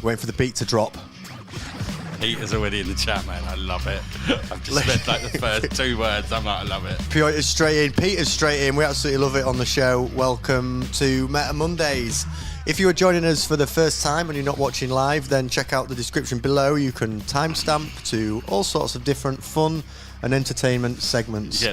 Waiting for the beat to drop. Peter's already in the chat, man. I love it. I've just spent like the first 2 words. I'm like, I love it. Peter's straight in. We absolutely love it on the show. Welcome to Meta Mondays. If you are joining us for the first time and you're not watching live, then check out the description below. You can timestamp to all sorts of different fun and entertainment segments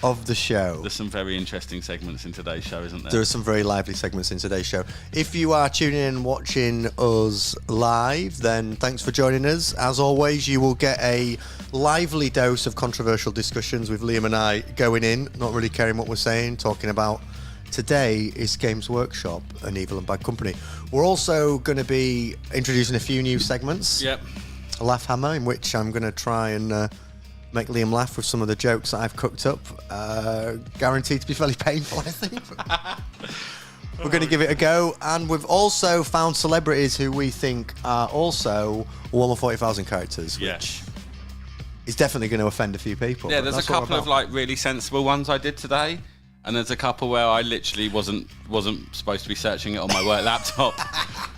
of the show. There's some very interesting segments in today's show, isn't there? There are some very lively segments in today's show. If you are tuning in and watching us live, then thanks for joining us. As always, you will get a lively dose of controversial discussions with Liam and I going in, not really caring what we're saying, talking about today is Games Workshop, an Evil and Bad Company. We're also going to be introducing a few new segments. Yep. A Laughammer, in which I'm going to try and make Liam laugh with some of the jokes that I've cooked up. Guaranteed to be fairly painful, I think. We're going to give it a go. And we've also found celebrities who we think are also Warhammer 40,000 characters, which is definitely going to offend a few people. Yeah, there's a couple of like really sensible ones I did today. And there's a couple where I literally wasn't supposed to be searching it on my work laptop.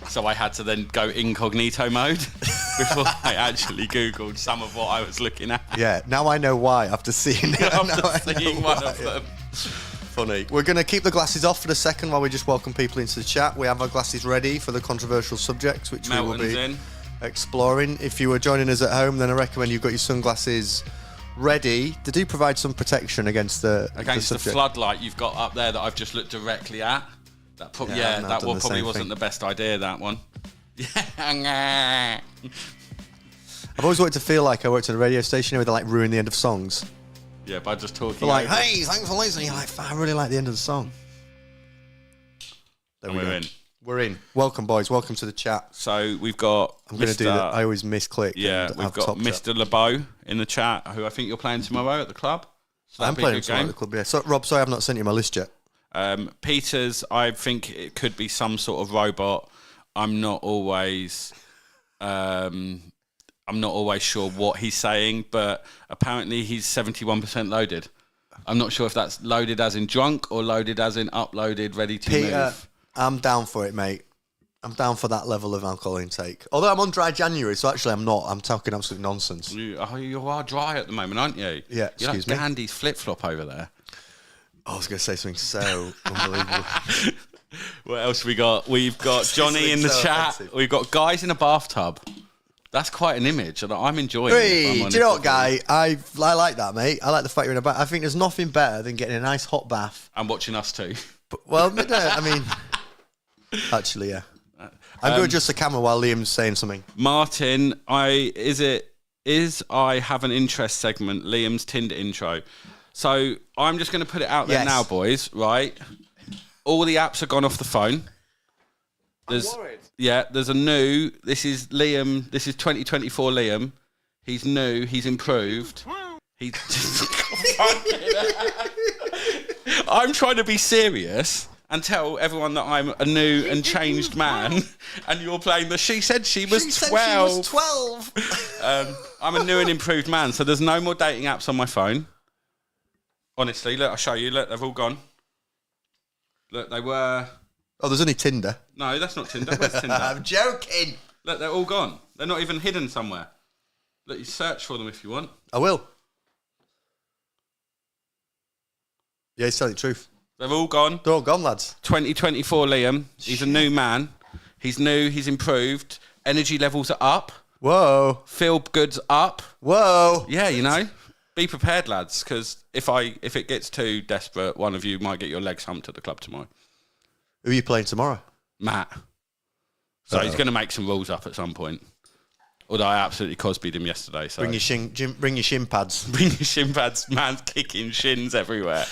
So I had to then go incognito mode before I actually Googled some of what I was looking at. Yeah, now I know why after seeing it. After seeing one of them. Funny. We're going to keep the glasses off for a second while we just welcome people into the chat. We have our glasses ready for the controversial subjects, which Melton's we will be in. exploring. If you are joining us at home, then I recommend you've got your sunglasses ready. They do provide some protection against the floodlight you've got up there that I've just looked directly at. That probably wasn't the best idea, that one. I've always wanted to feel like I worked at a radio station where they like ruin the end of songs. Yeah, by just talking. They're like, hey, thanks for listening. You're like, I really like the end of the song. There we go. We're in. Welcome, boys. Welcome to the chat. So we've got. I'm going to do that. I always misclick. Yeah, we've got Mr. LeBeau in the chat, who I think you're playing tomorrow at the club. So I'm playing tomorrow at the club. Yeah. So, Rob, sorry, I've not sent you my list yet. Peter's. I think it could be some sort of robot. I'm not always sure what he's saying, but apparently he's 71% loaded. I'm not sure if that's loaded as in drunk or loaded as in uploaded, ready to move. I'm down for it, mate. I'm down for that level of alcohol intake. Although I'm on dry January, so actually I'm not. I'm talking absolute nonsense. You are dry at the moment, aren't you? Yeah, You're like Gandhi's flip-flop over there. I was going to say something so unbelievable. What else we got? We've got Johnny in the chat. Offensive. We've got guys in a bathtub. That's quite an image, and I'm enjoying it. Do you know what, Guy? I like that, mate. I like the fact you're in a bath. I think there's nothing better than getting a nice hot bath. And watching us too. Well, no, I mean... Actually, yeah. I'm going to adjust the camera while Liam's saying something. Martin, I have an interest segment, Liam's Tinder intro. So I'm just going to put it out there now, boys, right? All the apps have gone off the phone. I'm worried. Yeah, there's a new, this is 2024 Liam. He's new, he's improved. I'm trying to be serious and tell everyone that I'm a new and changed man, and you're playing she said she was 12. She was 12. I'm a new and improved man, so there's no more dating apps on my phone. Honestly, look, I'll show you. Look, they've all gone. Look, they were... Oh, there's only Tinder. No, that's not Tinder. Where's Tinder? I'm joking. Look, they're all gone. They're not even hidden somewhere. Look, you search for them if you want. I will. Yeah, he's telling the truth. They're all gone. They're all gone, lads. 2024 Liam. He's a new man. He's new. He's improved. Energy levels are up. Whoa. Feel good's up. Whoa. Yeah, you know. Be prepared, lads, because if it gets too desperate, one of you might get your legs humped at the club tomorrow. Who are you playing tomorrow? Matt. So he's going to make some rules up at some point. Although I absolutely Cosby'd him yesterday. So bring your shin pads. Bring your shin pads. Man's kicking shins everywhere.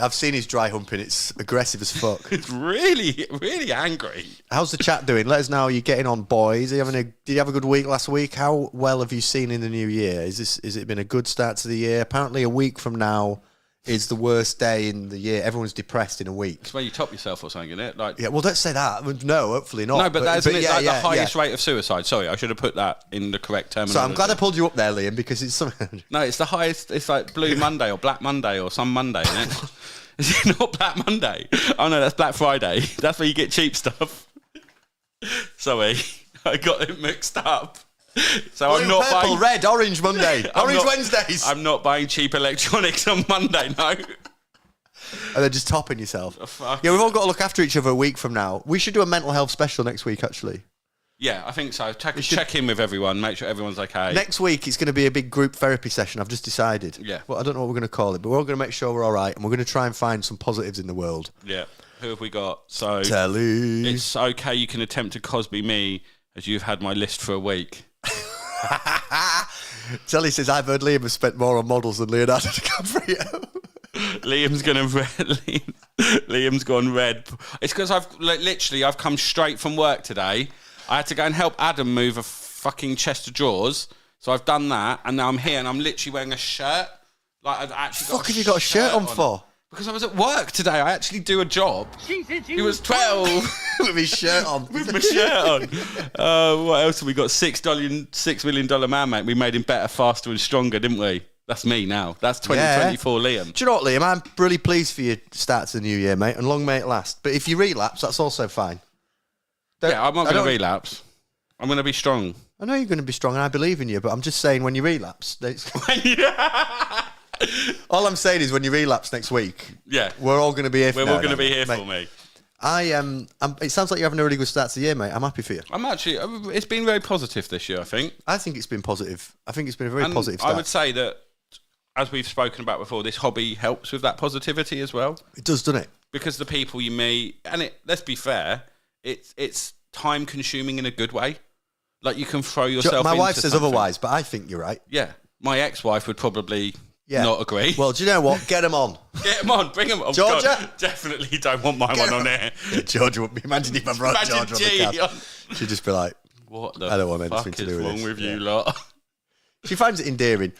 I've seen his dry humping. It's aggressive as fuck. It's really, really angry. How's the chat doing? Let us know how you're getting on, boys. Did you have a good week last week? How well have you seen in the new year? Is it been a good start to the year? Apparently a week from now is the worst day in the year. Everyone's depressed in a week. It's when you top yourself or something, isn't it? Like, yeah, well, don't say that. No, hopefully not. No, but that's the highest rate of suicide. Sorry, I should have put that in the correct terminology. So I'm glad I pulled you up there, Liam, because it's something... No, it's the highest. It's like Blue Monday or Black Monday or some Monday, isn't it? Is it not Black Monday? Oh, no, that's Black Friday. That's where you get cheap stuff. Sorry. I got it mixed up. So Blue, I'm not purple, buying red, orange Monday, orange Wednesdays. I'm not buying cheap electronics on Monday, no. And then just topping yourself. Oh, Yeah, we've all got to look after each other a week from now. We should do a mental health special next week, actually. Yeah, I think so. Check in with everyone, make sure everyone's okay. Next week, it's going to be a big group therapy session. I've just decided. Yeah. Well, I don't know what we're going to call it, but we're all going to make sure we're all right, and we're going to try and find some positives in the world. Yeah. Who have we got? So Telly. It's okay you can attempt to Cosby me as you've had my list for a week. Telly says, I've heard Liam has spent more on models than Leonardo DiCaprio. Liam's gone red. It's because I've come straight from work today. I had to go and help Adam move a fucking chest of drawers. So I've done that, and now I'm here, and I'm literally wearing a shirt. Like I've actually What have you got a shirt on for? Because I was at work today. I actually do a job. He was 12 with his shirt on. With my shirt on. What else have we got? $6 million man, mate. We made him better, faster, and stronger, didn't we? That's me now. That's 2024 Liam. Do you know what, Liam? I'm really pleased for your start to the new year, mate, and long may it last. But if you relapse, that's also fine. I'm not going to relapse. I'm going to be strong. I know you're going to be strong, and I believe in you, but I'm just saying when you relapse... All I'm saying is when you relapse next week, we're all going to be here for We're all going to be here for me. It sounds like you're having a really good start to the year, mate. I'm happy for you. I'm actually... It's been very positive this year, I think. I think it's been positive. I think it's been a very positive start. I would say that, as we've spoken about before, this hobby helps with that positivity as well. It does, doesn't it? Because the people you meet... And let's be fair, it's time-consuming in a good way. Like, you can throw yourself into my wife says something. otherwise, but I think you're right. Yeah. My ex-wife would probably... not agree. Well, do you know what? Get them on. Get them on. Bring them on. Georgia? God, definitely don't want my one on there. Yeah, Georgia would be. Imagine if I brought Georgia on the cast. She'd just be like, what the I don't want anything fuck to do is with wrong this. with you lot? She finds it endearing.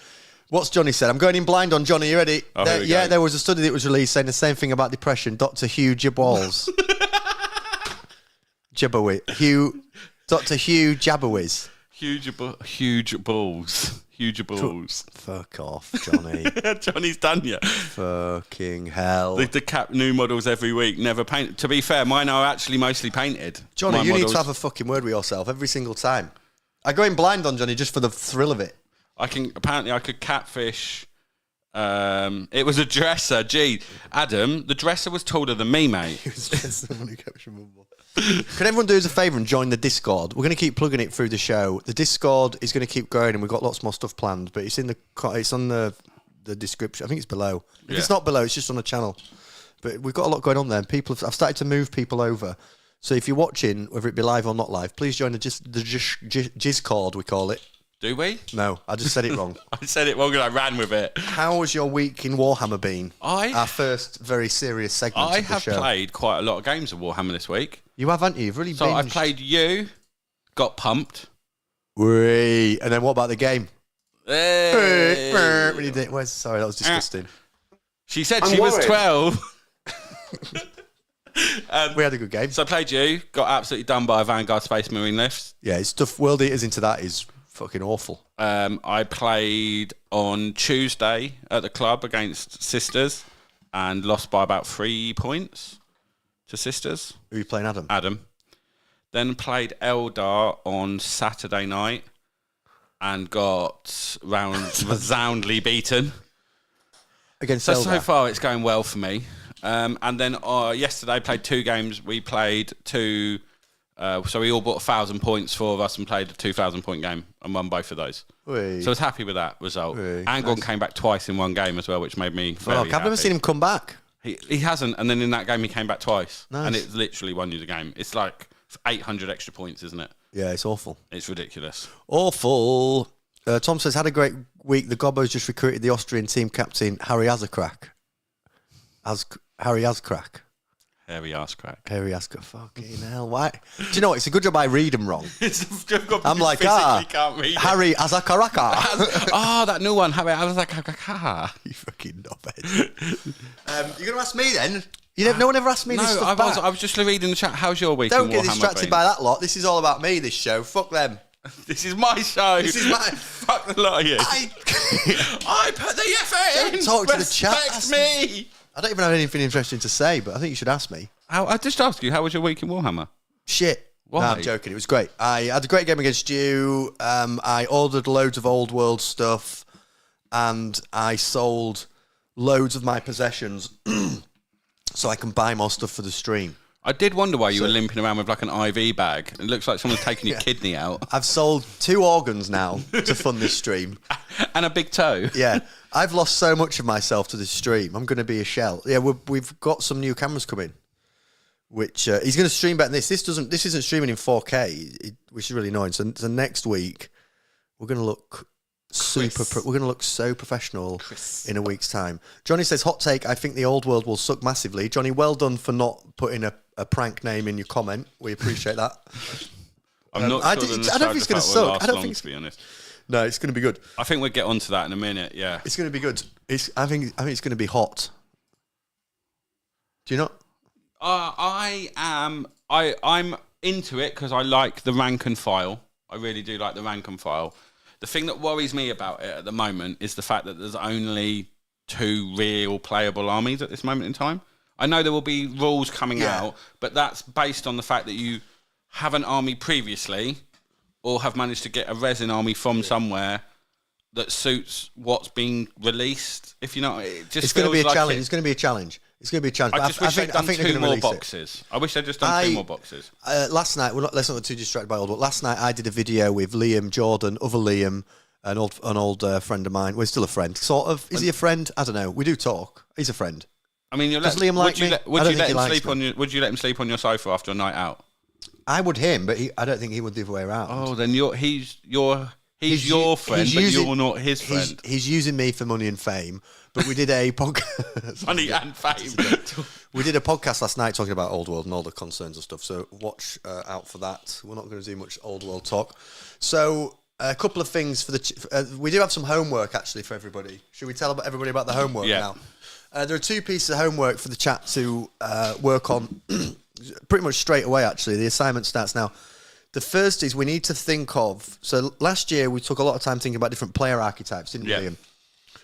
What's Johnny said? I'm going in blind on Johnny. You ready? Oh, there was a study that was released saying the same thing about depression. Dr. Hugh Jabballs. Dr. Hugh Jabberwiz. Huge balls. Huge balls. Fuck off, Johnny. Johnny's done you. Fucking hell. The cap new models every week, never painted. To be fair, mine are actually mostly painted. Johnny, you need to have a fucking word with yourself every single time. I go in blind on Johnny just for the thrill of it. Apparently I could catfish. It was a dresser. Gee, Adam, the dresser was taller than me, mate. He was just someone who kept your mum. Can everyone do us a favour and join the Discord? We're going to keep plugging it through the show. The Discord is going to keep growing, and we've got lots more stuff planned. But it's on the description. I think it's below. If it's not below, it's just on the channel. But we've got a lot going on there. And I've started to move people over. So if you're watching, whether it be live or not live, please join the Discord, we call it. Do we? No, I just said it wrong. I said it wrong and I ran with it. How has your week in Warhammer been? Our first very serious segment of the show. I have played quite a lot of games of Warhammer this week. You have, haven't you? You've really binged. So I played you, got pumped. Wee. And then what about the game? Hey. Sorry, that was disgusting. She said she was 12. We had a good game. So I played you, got absolutely done by a Vanguard Space Marine list. Yeah, stuff World Eaters into that is fucking awful. I played on Tuesday at the club against Sisters and lost by about 3 points to Sisters. Who are you playing, Adam? Adam. Then played Eldar on Saturday night and got resoundly beaten. Against Eldar. So far it's going well for me. And then yesterday played 2 games. We played 2... so we all bought 1,000 points, 4 of us, and played a 2,000 point game and won both of those. Wee. So I was happy with that result. Wee. Angon came back twice in one game as well, which made me very happy. I've never seen him come back. He hasn't, and then in that game he came back twice. Nice. And it literally won you the game. It's like 800 extra points, isn't it? Yeah, it's awful. It's ridiculous. Awful. Tom says, had a great week. The Gobos just recruited the Austrian team captain, Harry Azakrak. Harry Azkrak. Hairy ass crack. Hairy ass crack. Fucking hell. Why? Do you know what? It's a good job I read them wrong. I'm like, can't read Harry Azakaraka. That new one. Harry Azakaraka. You fucking knobhead. You're going to ask me then? No one ever asked me this stuff back. I was just reading the chat. How's your week? Don't get distracted by that lot. This is all about me, this show. Fuck them. This is my show. This is my... Fuck the lot of you. I put the effort in. Don't talk to the chat. Respect me. I don't even have anything interesting to say, but I think you should ask me. I just asked you, how was your week in Warhammer? Shit. Why? No, I'm joking. It was great. I had a great game against you. I ordered loads of old world stuff, and I sold loads of my possessions so I can buy more stuff for the stream. I did wonder why you were limping around with like an IV bag. It looks like someone's taken your kidney out. I've sold 2 organs now to fund this stream. And a big toe. Yeah. I've lost so much of myself to this stream. I'm going to be a shell. Yeah, we've got some new cameras coming, which he's going to stream better than this. This isn't streaming in 4K, which is really annoying. So next week, we're going to look we're going to look so professional in a week's time. Johnny says, hot take, I think the old world will suck massively. Johnny, well done for not putting a prank name in your comment. We appreciate that. I'm not sure I don't think it's going to suck. I don't think to be honest. No, it's going to be good. I think we'll get onto that in a minute, yeah. It's going to be good. I think it's going to be hot. Do you not? I'm into it because I like the rank and file. I really do like the rank and file. The thing that worries me about it at the moment is the fact that there's only 2 real playable armies at this moment in time. I know there will be rules coming out, but that's based on the fact that you have an army previously or have managed to get a resin army from somewhere that suits what's being released. If you know, it's going to be a challenge. It's going to be a challenge. It's going to be a challenge. I just wish they'd done 2 more boxes. I wish they'd just done 2 more boxes. Last night, let's not get too distracted by old. But last night, I did a video with Liam Jordan, other Liam, an old friend of mine. We're still a friend, sort of. Is he a friend? I don't know. We do talk. He's a friend. I mean, does Liam like me? Would you let him sleep on your sofa after a night out? I would him, but I don't think he would the other way around. Oh, then he's your friend, but you're not his friend. He's using me for money and fame. But we did a podcast. Money and fame. We did a podcast last night talking about Old World and all the concerns and stuff. So watch out for that. We're not going to do much Old World talk. So a couple of things for we do have some homework actually for everybody. Should we tell everybody about the homework now? There are 2 pieces of homework for the chat to work on pretty much straight away. Actually, the assignment starts now. The first is we need to think of. So last year we took a lot of time thinking about different player archetypes, didn't we, Liam?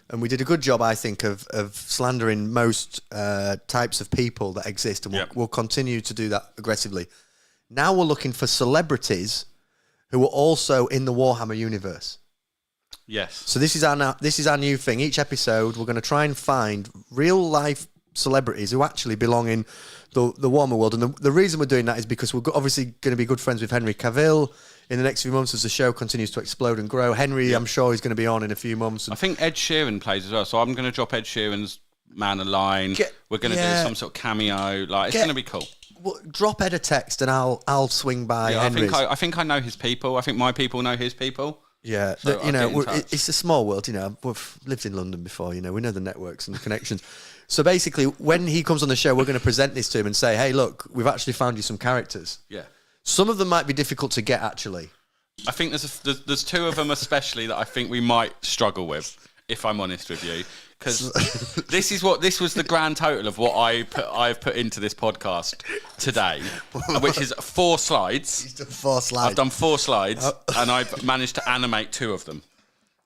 And we did a good job, I think, of slandering most types of people that exist, and we'll continue to do that aggressively. Now we're looking for celebrities who are also in the Warhammer universe. Yes. So this is our new thing. Each episode, we're going to try and find real life celebrities who actually belong in the Warhammer world. And the reason we're doing that is because we're obviously going to be good friends with Henry Cavill in the next few months as the show continues to explode and grow. Henry, I'm sure, is going to be on in a few months. I think Ed Sheeran plays as well, so I'm going to drop Ed Sheeran's Man Aligned. We're going to do some sort of cameo. Like, it's going to be cool. Well, drop Ed a text and I'll swing by Henry's. I think I know his people. I think my people know his people. Yeah, so it's a small world. We've lived in London before. We know the networks and the connections. So basically, when he comes on the show, we're going to present this to him and say, "Hey, look, we've actually found you some characters." Yeah. Some of them might be difficult to get, actually. I think there's 2 of them especially that I think we might struggle with, if I'm honest with you, because this was the grand total of what I've put into this podcast today, which is 4 slides. He's done 4 slides. I've done 4 slides, and I've managed to animate 2 of them.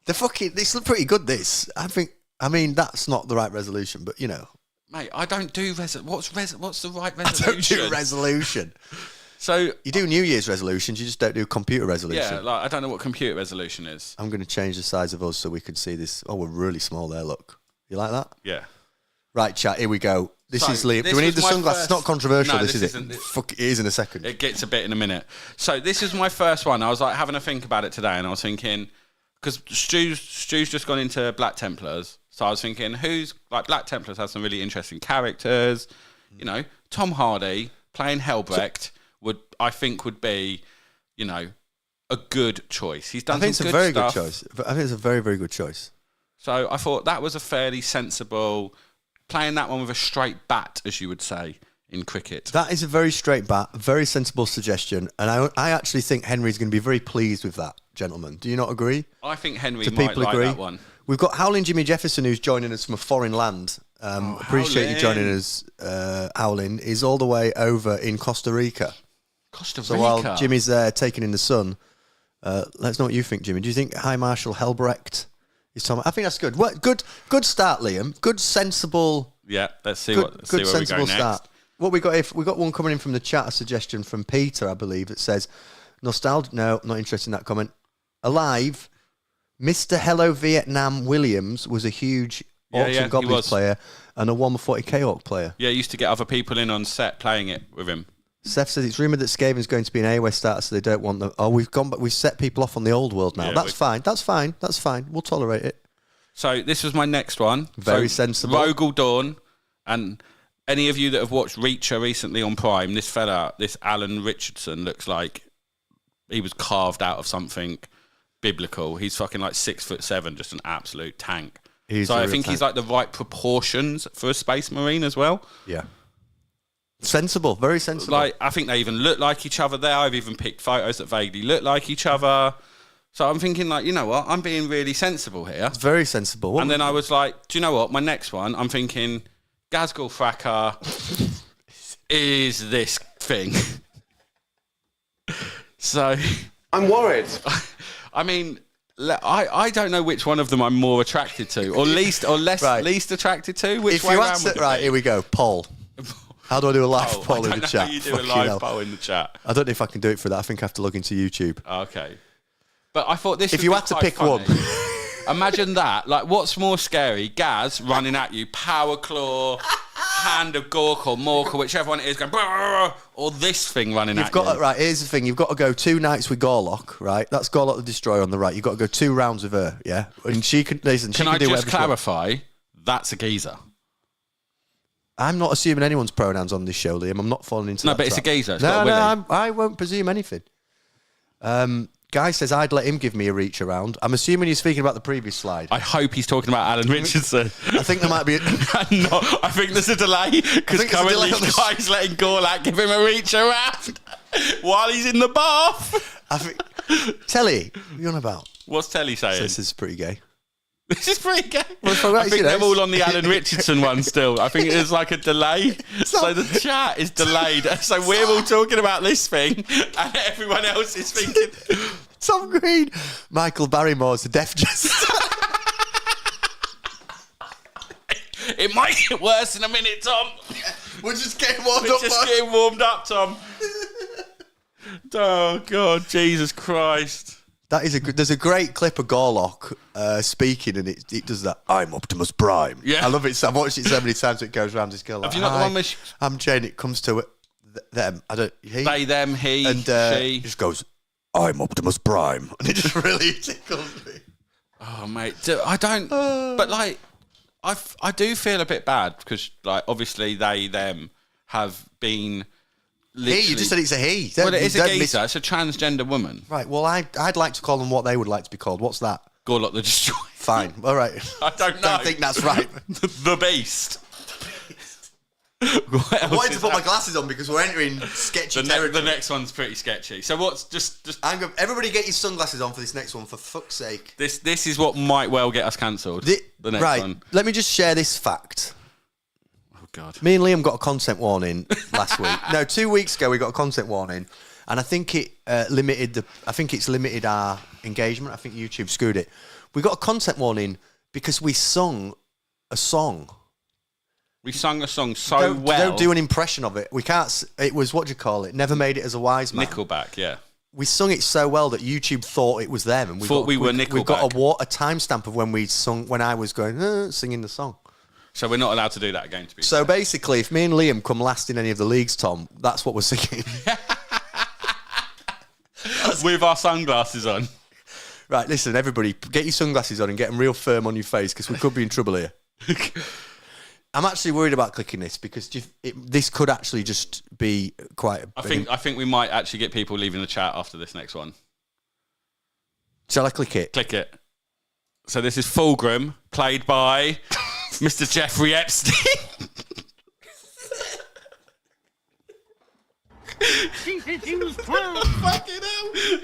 This look pretty good. This, I mean, that's not the right resolution, but mate, I don't do what's the right resolution? I don't do resolution. So you do New Year's resolutions, you just don't do computer resolution. Yeah, like I don't know what computer resolution is. I'm going to change the size of us so we can see this. Oh, we're really small there, look. You like that? Yeah. Right, chat, here we go. This is Liam. Do we need the sunglasses? It's not controversial, this is it? Fuck, it is in a second. It gets a bit in a minute. So this is my first one. I was like having a think about it today, and I was thinking, because Stu's just gone into Black Templars, so I was thinking, Black Templars has some really interesting characters. Tom Hardy playing Helbrecht would be, a good choice. He's done some good stuff. I think it's a very good choice. I think it's a very, very good choice. So I thought that was a fairly sensible, playing that one with a straight bat, as you would say in cricket. That is a very straight bat, very sensible suggestion, and I actually think Henry's going to be very pleased with that, gentlemen. Do you not agree? I think Henry might like that one. We've got Howling Jimmy Jefferson, who's joining us from a foreign land. Appreciate you joining us, Howling. Is all the way over in Costa Rica. So while Jimmy's there taking in the sun, let's know what you think, Jimmy. Do you think High Marshal Helbrecht is Tom? I think that's good. Good start, Liam. Good, sensible. Yeah, let's see where we go next. What we got? If we got one coming in from the chat, a suggestion from Peter, I believe, that says, "Nostalgia." No, not interested in that comment. Alive, Mr. Hello Vietnam Williams was a huge Orcs and Goblins player and a Warhammer 40k Orc player. Yeah, he used to get other people in on set playing it with him. Seth says it's rumoured that Skaven's going to be an AOS starter, so they don't want them. Oh, we've set people off on the old world now. Yeah, that's fine. That's fine. That's fine. We'll tolerate it. So this was my next one. Very sensible. Rogel Dawn, and any of you that have watched Reacher recently on Prime, this fella, this Alan Richardson, looks like he was carved out of something biblical. He's fucking like 6'7", just an absolute tank. So I think he's like the right proportions for a Space Marine as well. Yeah. Sensible, very sensible. Like, I think they even look like each other there. I've even picked photos that vaguely look like each other. So I'm thinking, like, you know what? I'm being really sensible here. It's very sensible. And then I was like, do you know what? My next one, I'm thinking, Gazgul Fracker is this thing. So... I'm worried. I mean... I don't know which one of them I'm more attracted to, or least attracted to. Which way around would it be? Here we go. Poll. How do I do a live poll in the chat? How you do a live poll in the chat? I don't know if I can do it for that. I think I have to log into YouTube. Okay, but I thought this. If you had to pick one, imagine that. Like, what's more scary? Gaz running at you, power claw, hand of Gork or Mork or whichever one it is, going, or this thing running at you. Right, here's the thing. You've got to go 2 nights with Gorlock, right? That's Gorlock the Destroyer on the right. You've got to go 2 rounds with her, yeah? And she can listen. Can I just clarify? That's a geezer. I'm not assuming anyone's pronouns on this show, Liam. I'm not falling into that. No, but it's a geezer. I won't presume anything. Guy says I'd let him give me a reach around. I'm assuming he's speaking about the previous slide. I hope he's talking about Alan Richardson. I think there might be... No, I think there's a delay, because currently Guy's letting Gorlak give him a reach around while he's in the bath. I think... Telly, what are you on about? What's Telly saying? So this is pretty gay. This is pretty gay. I think they're all on the Alan Richardson one still. I think it is like a delay. So the chat is delayed. So we're all talking about this thing, and everyone else is thinking... Tom Green. Michael Barrymore's the Death Jester. It might get worse in a minute, Tom. We're just getting warmed up, Tom. Oh, God, Jesus Christ. That is there's a great clip of Gorlock speaking, and it does that. I'm Optimus Prime. Yeah, I love it. I've watched it so many times. It goes around this girl. Have you not the one where I'm Jane. It comes to it. Them. I don't. He. They, them, he, and she. Just goes. I'm Optimus Prime, and it just really tickles me. Oh, mate, I don't. But like, I do feel a bit bad because, like, obviously they them have been. Literally, he, you just said it's a he. Well, it is a geezer. It's a transgender woman. Right. Well, I'd like to call them what they would like to be called. What's that? Gorlock the Destroyer. Fine. All right. I don't know. I don't think that's right. The Beast. I wanted to put my glasses on because we're entering sketchy territory. The next one's pretty sketchy. So what's just? Everybody get your sunglasses on for this next one, for fuck's sake. This is what might well get us cancelled. The next one. Let me just share this fact. God. Me and Liam got a content warning last week. No, 2 weeks ago we got a content warning, and I think it it's limited our engagement. I think YouTube screwed it. We got a content warning because we sung a song. We sung a song so well. Don't do an impression of it. We can't. It was, what do you call it? Never Made It as a Wise Man. Nickelback, yeah. We sung it so well that YouTube thought it was them, and we were Nickelback. We got a timestamp of when we sung, when I was going singing the song. So we're not allowed to do that again, to be fair. Basically, if me and Liam come last in any of the leagues, Tom, that's what we're singing. With our sunglasses on. Right, listen, everybody, get your sunglasses on and get them real firm on your face, because we could be in trouble here. I'm actually worried about clicking this, because this could actually just be quite... I think we might actually get people leaving the chat after this next one. Shall I click it? Click it. So this is Fulgrim, played by... Mr. Jeffrey Epstein. Fucking hell.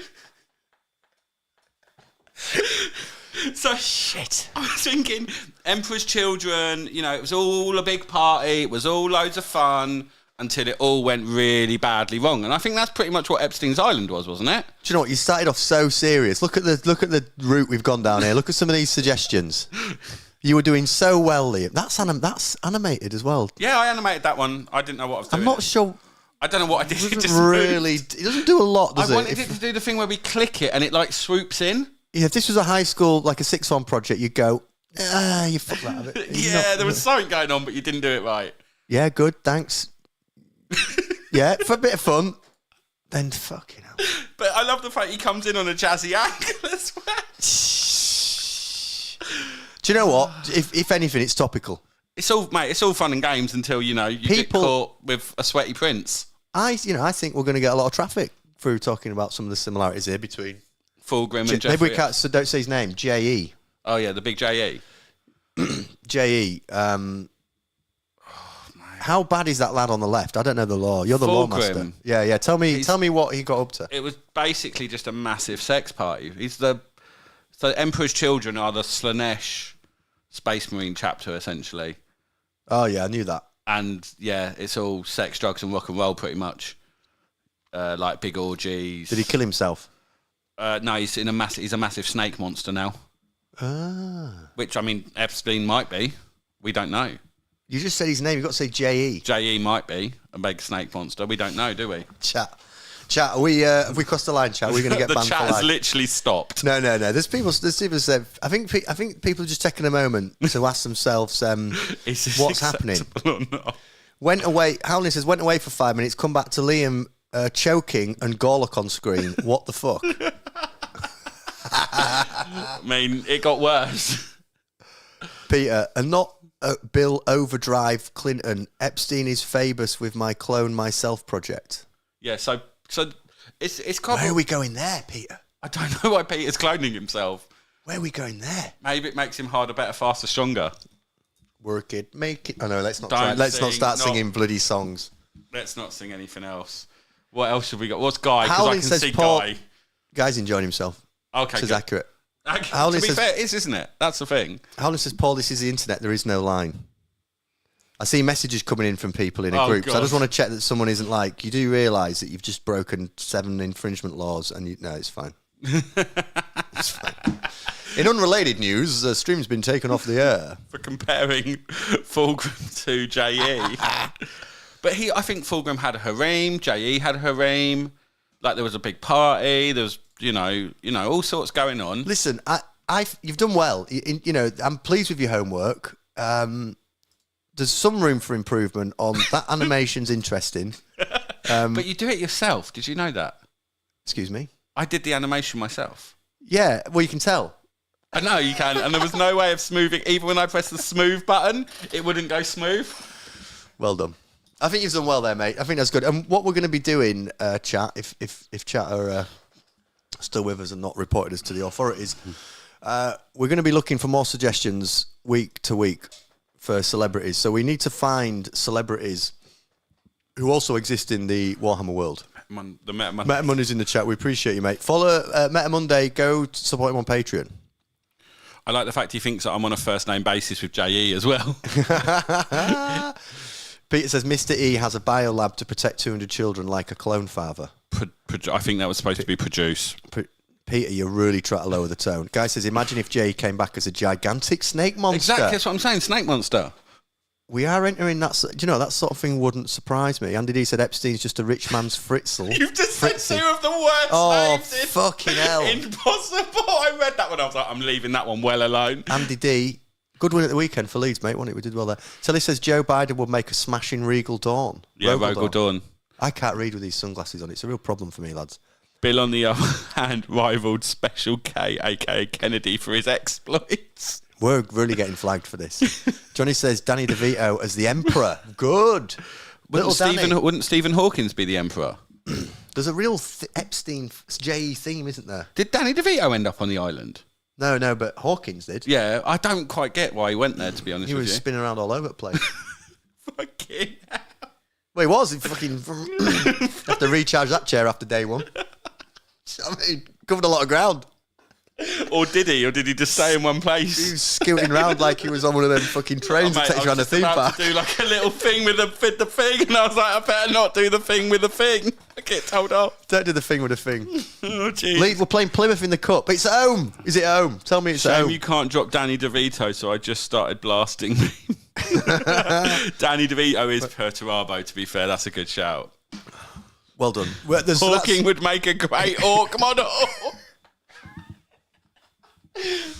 So shit. I was thinking, Emperor's Children, you know, it was all a big party, it was all loads of fun, until it all went really badly wrong. And I think that's pretty much what Epstein's Island was, wasn't it? Do you know what? You started off so serious. Look at the route we've gone down here. Look at some of these suggestions. You were doing so well, Liam. That's animated as well. Yeah, I animated that one. I didn't know what I was doing. I'm not sure. I don't know what I did. It doesn't do a lot, does it? I wanted it to do the thing where we click it and it like swoops in. Yeah, if this was a high school, like a sixth form project, you'd go, you fucked that of it. There was something going on, but you didn't do it right. Yeah, good, thanks. Yeah, for a bit of fun. Then fucking hell. But I love the fact he comes in on a jazzy angle as well. Do you know what? If anything, it's topical. It's all fun and games until, you get caught with a sweaty prince. I think we're going to get a lot of traffic through talking about some of the similarities here between Fulgrim and Jeffrey. Maybe we can't, so don't say his name. J.E. Oh, yeah, the big J.E. J.E. How bad is that lad on the left? I don't know the law. You're the law master. Yeah. Tell me what he got up to. It was basically just a massive sex party. So Emperor's Children are the Slanesh Space Marine chapter, essentially. Oh, yeah, I knew that. And, yeah, it's all sex, drugs and rock and roll, pretty much. Like big orgies. Did he kill himself? No, he's a massive snake monster now. Ah. Which, I mean, Epstein might be. We don't know. You just said his name. You've got to say J.E. J.E. might be a big snake monster. We don't know, do we? Chat. Have we crossed the line, chat? We're going to get the banned for life. The chat has literally stopped. No. There's people said. I think people are just taking a moment to ask themselves, what's happening? Or not? Went away. Howling says went away for 5 minutes. Come back to Liam choking and Gorlock on screen. What the fuck? I mean, it got worse. Peter, and not Bill Overdrive Clinton. Epstein is Phoebus with my Clone Myself project. Yeah, so it's quite. Where are we going there, Peter? I don't know why Peter's cloning himself. Where are we going there? Maybe it makes him harder, better, faster, stronger. Work it, make it. Oh no, let's not start singing bloody songs. Let's not sing anything else. What else have we got? What's Guy? Because I can see Paul, Guy. Guy's enjoying himself. Okay, this is accurate. To be fair, it is, isn't it? That's the thing. Howling says, Paul, this is the internet. There is no line. I see messages coming in from people in a group. God. So I just want to check that someone isn't like, you do realise that you've just broken 7 infringement laws and no, it's fine. It's fine. In unrelated news, the stream's been taken off the air. For comparing Fulgrim to J.E. But I think Fulgrim had a harem, J.E. had a harem. Like there was a big party, there was, all sorts going on. Listen, you've done well. I'm pleased with your homework. There's some room for improvement on that. Animation's interesting. But you do it yourself. Did you know that? Excuse me? I did the animation myself. Yeah, well, you can tell. I know you can. And there was no way of smoothing. Even when I pressed the smooth button, it wouldn't go smooth. Well done. I think you've done well there, mate. I think that's good. And what we're going to be doing, chat, if chat are still with us and not reported us to the authorities, we're going to be looking for more suggestions week to week for celebrities. So we need to find celebrities who also exist in the Warhammer world. The Meta Monday. Meta Monday's in the chat. We appreciate you, mate. Follow Meta Monday. Go support him on Patreon. I like the fact he thinks that I'm on a first name basis with J.E. as well. Peter says Mr. E has a biolab to protect 200 children like a clone father. I think that was supposed to be produce. Peter, you're really trying to lower the tone. Guy says, imagine if J came back as a gigantic snake monster. Exactly, that's what I'm saying, snake monster. We are entering that... Do you know, that sort of thing wouldn't surprise me. Andy D said Epstein's just a rich man's Fritzl. You've just said 2 of the worst names in fucking hell. Impossible. I read that one. I was like, I'm leaving that one well alone. Andy D, good win at the weekend for Leeds, mate, wasn't it? We did well there. Tilly says Joe Biden would make a smashing Regal Dawn. Yeah, Regal Dawn. I can't read with these sunglasses on. It's a real problem for me, lads. Bill, on the other hand, rivaled Special K, a.k.a. Kennedy, for his exploits. We're really getting flagged for this. Johnny says Danny DeVito as the Emperor. Good. Wouldn't Stephen Hawkins be the Emperor? There's a real Epstein J.E. theme, isn't there? Did Danny DeVito end up on the island? No, but Hawkins did. Yeah, I don't quite get why he went there, to be honest with you. He was spinning around all over the place. Fucking hell. Well, he was. He fucking have to recharge that chair after day one. I mean, covered a lot of ground. Or did he? Or did he just stay in one place? He was scooting around like he was on one of them fucking trains that takes you around a theme park. To do like a little thing with the thing, and I was like, I better not do the thing with the thing. get told off. Don't do the thing with the thing. Oh, jeez. Leeds, we're playing Plymouth in the cup. It's at home. Is it at home? Tell me it's at home. You can't drop Danny DeVito, so I just started blasting me. Danny DeVito is Perturabo, to be fair. That's a good shout. Well done. Hawking would make a great orc. Come on, orc.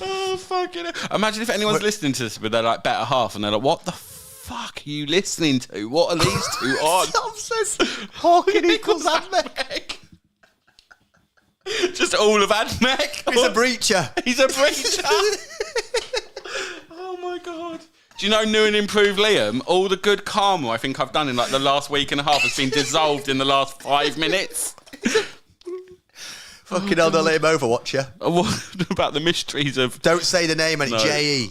Oh, fucking hell. Imagine if anyone's listening to this with their like better half and they're like, what the fuck are you listening to? What are these two on? Tom says Hawking equals Admech. Just all of Admech. He's a breacher. He's a breacher. Oh my God. Do you know new and improved Liam? All the good karma I think I've done in like the last week and a half has been dissolved in the last 5 minutes. Fucking hell, don't let him overwatch you. What about the mysteries of... Don't say the name, and J.E.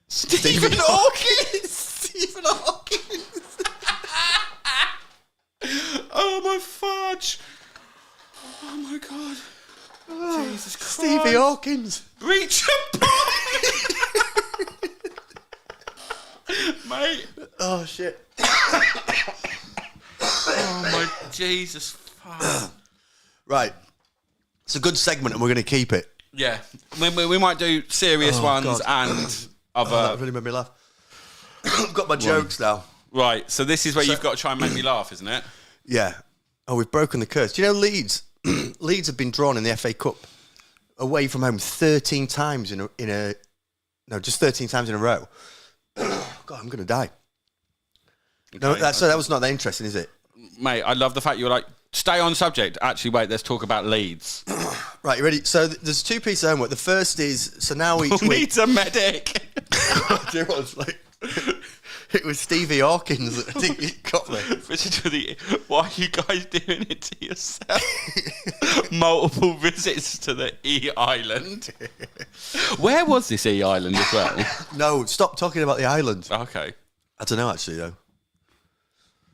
Stephen Hawking! Stephen Hawking! Oh my fudge! Oh my God. Oh, Jesus Christ. Stevie Hawkins. Reach a point! Mate. Oh, shit. Oh my Jesus. Fuck. Right. It's a good segment and we're going to keep it. Yeah. We might do serious ones God. And other... that really made me laugh. I've got my jokes now. Right. So this is where you've got to try and make me laugh, isn't it? Yeah. Oh, we've broken the curse. Do you know Leeds? Leeds have been drawn in the FA Cup away from home 13 times just 13 times in a row. God, I'm going to die. Okay. No, that was not that interesting, is it? Mate, I love the fact you were like, stay on subject. Actually, wait, let's talk about Leeds. Right, you ready? So there's 2 pieces of homework. The first is, so now each Who week... needs a medic? Do you know what it's like? It was Stevie Hawkins that I think it got me. Why are you guys doing it to yourself? Multiple visits to the E Island. Where was this E Island as well? No, stop talking about the island. Okay. I don't know, actually, though.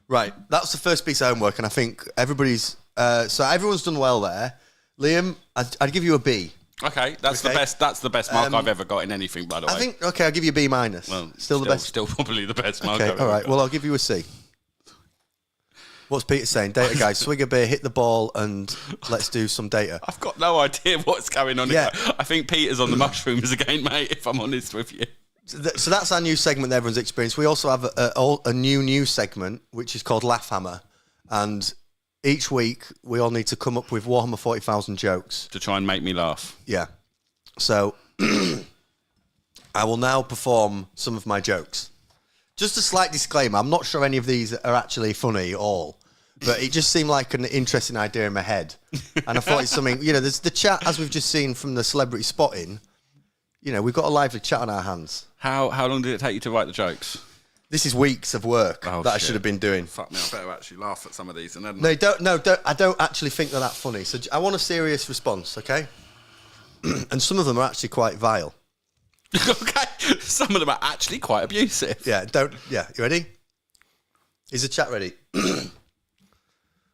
Right, that's the first piece of homework, and I think everybody's... so everyone's done well there. Liam, I'd give you a B. Okay, that's the best. That's the best mark I've ever got in anything, by the way. I think, okay, I'll give you a B minus. Well, still the best. Still probably the best mark Okay, I've ever all right, got. well, I'll give you a C. What's Peter saying? Data guys, swig a beer, hit the ball, and let's do some data. I've got no idea what's going on. Yeah. I think Peter's on the mushrooms again, mate, if I'm honest with you. So that's our new segment that everyone's experienced. We also have a new segment, which is called Laughammer. And each week, we all need to come up with Warhammer 40,000 jokes. To try and make me laugh. Yeah. So I will now perform some of my jokes. Just a slight disclaimer, I'm not sure any of these are actually funny at all, but it just seemed like an interesting idea in my head. And I thought it's something, there's the chat, as we've just seen from the celebrity spotting, we've got a lively chat on our hands. How long did it take you to write the jokes? This is weeks of work that I should have been doing. Fuck me, I better actually laugh at some of these. And then I don't actually think they're that funny. So I want a serious response, okay? And some of them are actually quite vile. Okay, some of them are actually quite abusive. Yeah, you ready? Is the chat ready?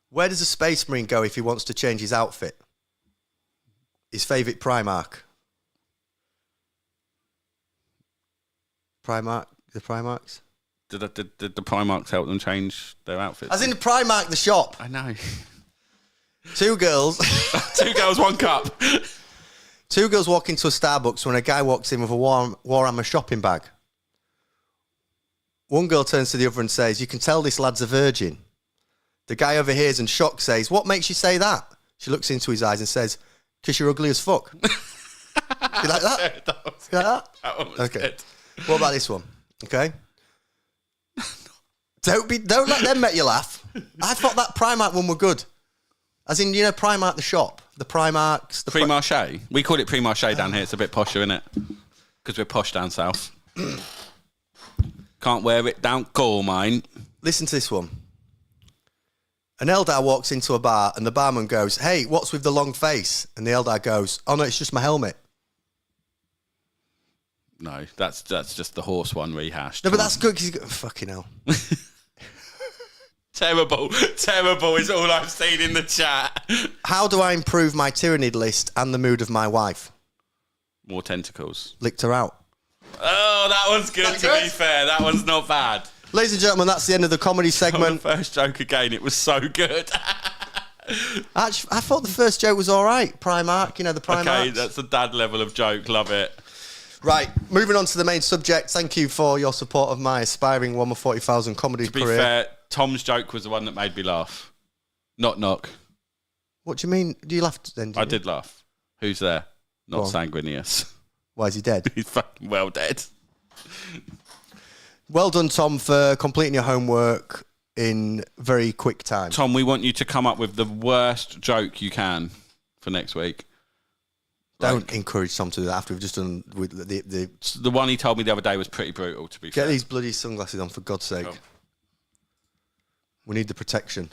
Where does a space marine go if he wants to change his outfit? His favourite Primark. The Primarks? Did the Primarks help them change their outfits? As in the Primark, the shop. I know. 2 girls. 2 girls, 1 cup. 2 girls walk into a Starbucks when a guy walks in with a Warhammer shopping bag. One girl turns to the other and says, "You can tell this lad's a virgin." The guy overhears and shocked says, "What makes you say that?" She looks into his eyes and says, "'Cause you're ugly as fuck." You like that? You like that? That one was okay. good. What about this one? Okay. Don't let them make you laugh. I thought that Primark one were good. As in, Primark the shop. The Primarks. Pre-marché. We call it pre-marché down here. It's a bit posher, isn't it? Because we're posh down south. Can't wear it down coal mine. Listen to this one. An Eldar walks into a bar and the barman goes, "Hey, what's with the long face?" And the Eldar goes, "Oh no, it's just my helmet." No, that's just the horse one rehashed. No, but that's good because he's got... Fucking hell. Terrible is all I've seen in the chat. How do I improve my Tyrannid list and the mood of my wife? More tentacles. Licked her out. Oh, that one's good, to be fair. That one's not bad. Ladies and gentlemen, that's the end of the comedy segment. The first joke again, it was so good. Actually, I thought the first joke was all right. Primark, the Primark. Okay, that's a dad level of joke. Love it. Right, moving on to the main subject. Thank you for your support of my aspiring Warhammer 40,000 comedy career. To be fair, Tom's joke was the one that made me laugh. Knock. What do you mean? Do you laugh then? I did laugh. Who's there? Not Sanguinius. Why is he dead? He's fucking well dead. Well done, Tom, for completing your homework in very quick time. Tom, we want you to come up with the worst joke you can for next week. Don't encourage Tom to do that after we've just done with the one he told me the other day was pretty brutal, to be fair. Get these bloody sunglasses on, for God's sake. Oh. We need the protection.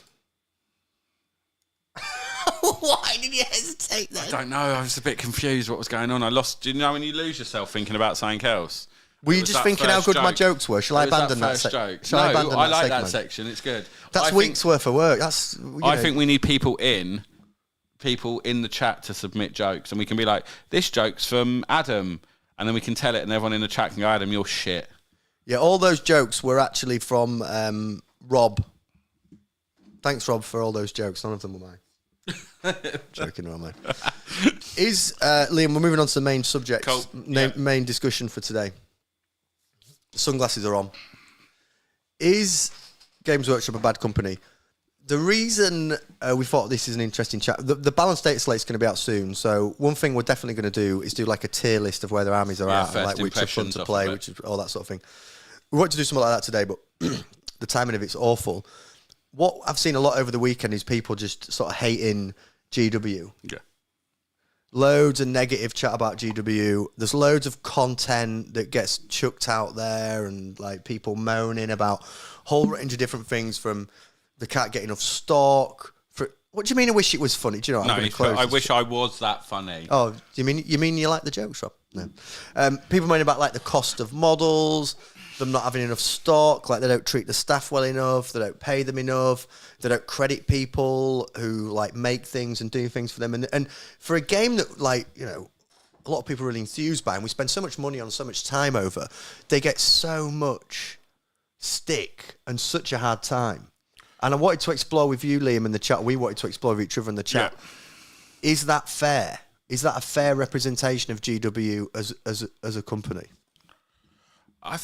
Why did you hesitate then? I don't know. I was a bit confused what was going on. I lost... Do you know when you lose yourself thinking about something else? Were you just thinking how good my jokes were? Shall I abandon that section? No, I like that section. It's good. That's weeks worth of work. I think we need people in the chat to submit jokes, and we can be like, this joke's from Adam, and then we can tell it, and everyone in the chat can go, Adam, you're shit. Yeah, all those jokes were actually from Rob. Thanks, Rob, for all those jokes. None of them were mine. Joking around, mate. Liam, we're moving on to the main subject, cool. Main discussion for today. Sunglasses are on. Is Games Workshop a bad company? The reason we thought this is an interesting chat, the balanced data slate is going to be out soon. So one thing we're definitely going to do is do like a tier list of where their armies are at, and like which are fun to play, which is all that sort of thing. We want to do something like that today, but the timing of it's awful. What I've seen a lot over the weekend is people just sort of hating GW. Yeah. Loads of negative chat about GW. There's loads of content that gets chucked out there, and like people moaning about a whole range of different things, from they can't get enough stock. What do you mean? I wish it was funny. Do you know? No, I wish I was that funny. Oh, you mean you like the jokes, Rob? No. People moaning about like the cost of models, them not having enough stock, like they don't treat the staff well enough, they don't pay them enough, they don't credit people who like make things and do things for them. And for a game that, like, a lot of people are really enthused by, and we spend so much money on, so much time over, they get so much stick and such a hard time. And I wanted to explore with you, Liam, in the chat. We wanted to explore with each other in the chat. Yeah. Is that fair? Is that a fair representation of GW as a company? I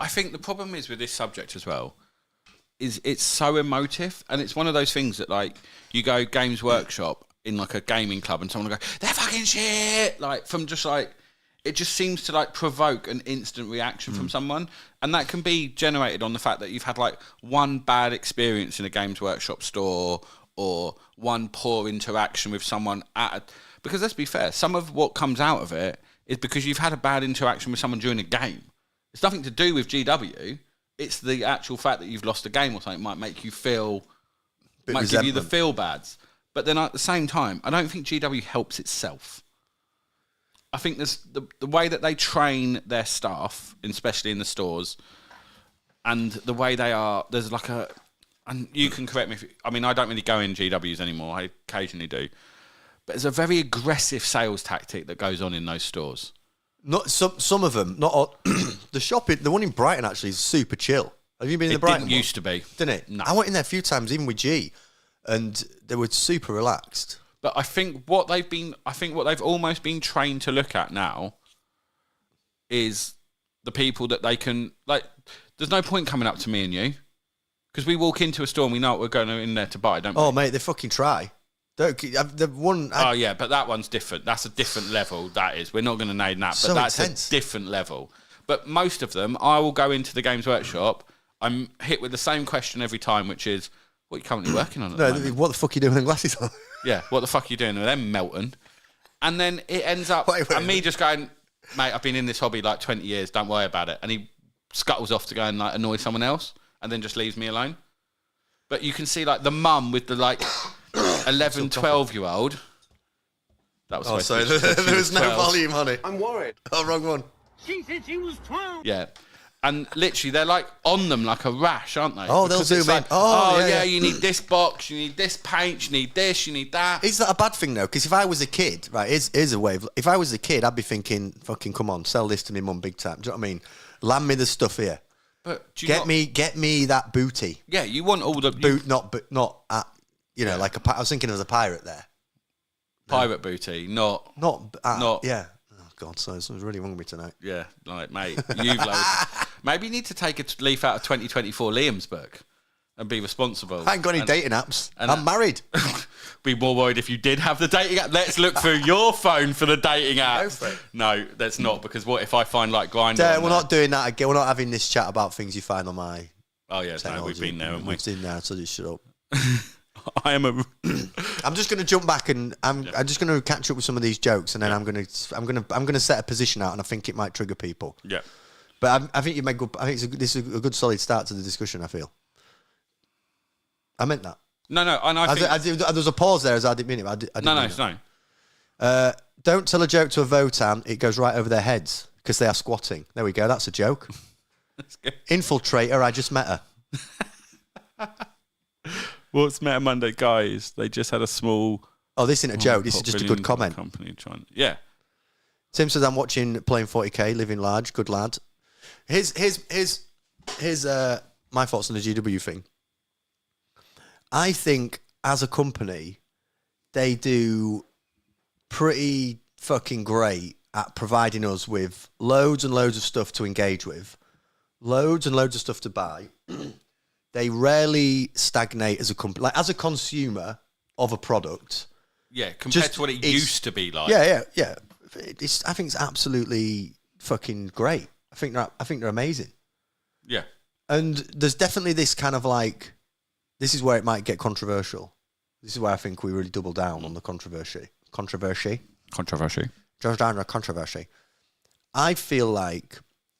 think the problem is with this subject as well is it's so emotive, and it's one of those things that, like, you go Games Workshop in like a gaming club and someone will go, they're fucking shit, like, from just like, it just seems to like provoke an instant reaction from someone, and that can be generated on the fact that you've had like one bad experience in a Games Workshop store or one poor interaction with someone because let's be fair, some of what comes out of it is because you've had a bad interaction with someone during a game. It's nothing to do with GW. It's the actual fact that you've lost a game or something might make you feel, might give you the feel bads. But then at the same time, I don't think GW helps itself. I think there's the way that they train their staff, especially in the stores, and the way they are, there's like and you can correct me I don't really go in GWs anymore. I occasionally do. But there's a very aggressive sales tactic that goes on in those stores. Not some of them, not all. The one in Brighton actually is super chill. Have you been in the Brighton one? It didn't used to be. Didn't it? No. I went in there a few times, even with G, and they were super relaxed. But I think what they've almost been trained to look at now is the people that they can, like, there's no point coming up to me and you, because we walk into a store and we know what we're going in there to buy, don't we? Oh, mate, they fucking try. Yeah, but that one's different. That's a different level, that is. We're not going to name that, but that's intense. A different level. But most of them, I will go into the Games Workshop, I'm hit with the same question every time, which is, what are you currently working on at the moment? What the fuck are you doing with them glasses on? Yeah, what the fuck are you doing with them melting? And then it ends up, and me just going, mate, I've been in this hobby like 20 years, don't worry about it. And he scuttles off to go and like annoy someone else, and then just leaves me alone. But you can see like the mum with the like 11, 12-year-old. That was sorry, there was no 12. volume on it. I'm worried. Oh, wrong one. She said she was 12. Yeah. And literally, they're like on them like a rash, aren't they? Oh, they'll zoom in. Like, yeah, you need this box, you need this paint, you need this, you need that. Is that a bad thing, though? Because if I was a kid, right, here's a way. If I was a kid, I'd be thinking, fucking come on, sell this to me mum big time. Do you know what I mean? Land me the stuff here. But get me that booty. Yeah, you want all the... Not at You know, like I was thinking of the pirate there. Pirate booty, not. Yeah. Oh God, so it's really wrong with me tonight. Yeah, like mate, you've loads. Maybe you need to take a leaf out of 2024 Liam's book and be responsible. I ain't got any dating apps. I'm married. Be more worried if you did have the dating app. Let's look through your phone for the dating app. Go for it. No, that's not, because what if I find like Grindr? We're not doing that again. We're not having this chat about things you find on my. Oh yeah, no, we've been there, haven't we? We've been there, so just shut up. I'm just going to jump back and I'm just going to catch up with some of these jokes, and then I'm going to set a position out, and I think it might trigger people. Yeah. But I think you made good. I think this is a good solid start to the discussion. I feel. I meant that. No, and I think there was a pause there as I didn't mean it. I didn't mean it. No. Don't tell a joke to a Votan. It goes right over their heads because they are squatting. There we go. That's a joke. That's good. Infiltrator. I just met her. What's Meta Monday, guys? They just had a small. Oh, this isn't a joke. This is just a good comment. Company yeah. Tim says, I'm watching Playing 40k, living large, good lad. Here's my thoughts on the GW thing. I think as a company, they do pretty fucking great at providing us with loads and loads of stuff to engage with, loads and loads of stuff to buy. They rarely stagnate as a company, like as a consumer of a product. Yeah, compared to what it used to be like. Yeah. I think it's absolutely fucking great. I think they're amazing. Yeah. And there's definitely this kind of like, this is where it might get controversial. This is where I think we really double down on the controversy. Goes down to controversy. I feel like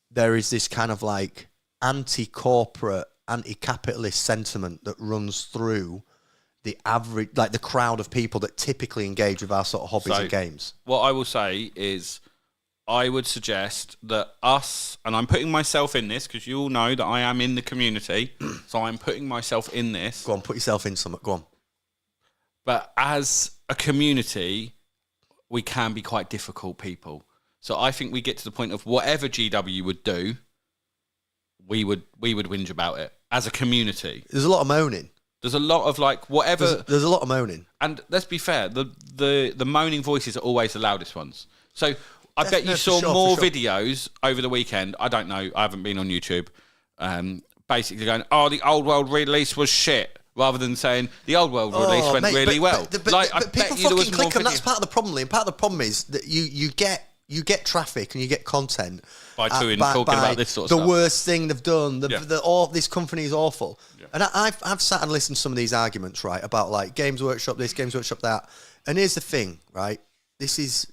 there is this kind of like anti-corporate, anti-capitalist sentiment that runs through the average, like the crowd of people that typically engage with our sort of hobbies and games. What I will say is, I would suggest that us, and I'm putting myself in this because you all know that I am in the community, so I'm putting myself in this. Go on, put yourself in something. Go on. But as a community, we can be quite difficult people. So I think we get to the point of whatever GW would do, we would whinge about it as a community. There's a lot of moaning. There's a lot of like whatever. There's a lot of moaning. And let's be fair, the moaning voices are always the loudest ones. So I bet you saw more videos over the weekend. I don't know. I haven't been on YouTube. Basically going, oh, the old world release was shit, rather than saying the old world release went really well. But people fucking click them. That's part of the problem, Liam. Part of the problem is that you get traffic and you get content by talking about this sort of stuff. The worst thing they've done. This company is awful. Yeah. And I've sat and listened to some of these arguments, right, about like Games Workshop this, Games Workshop that. And here's the thing, right? This is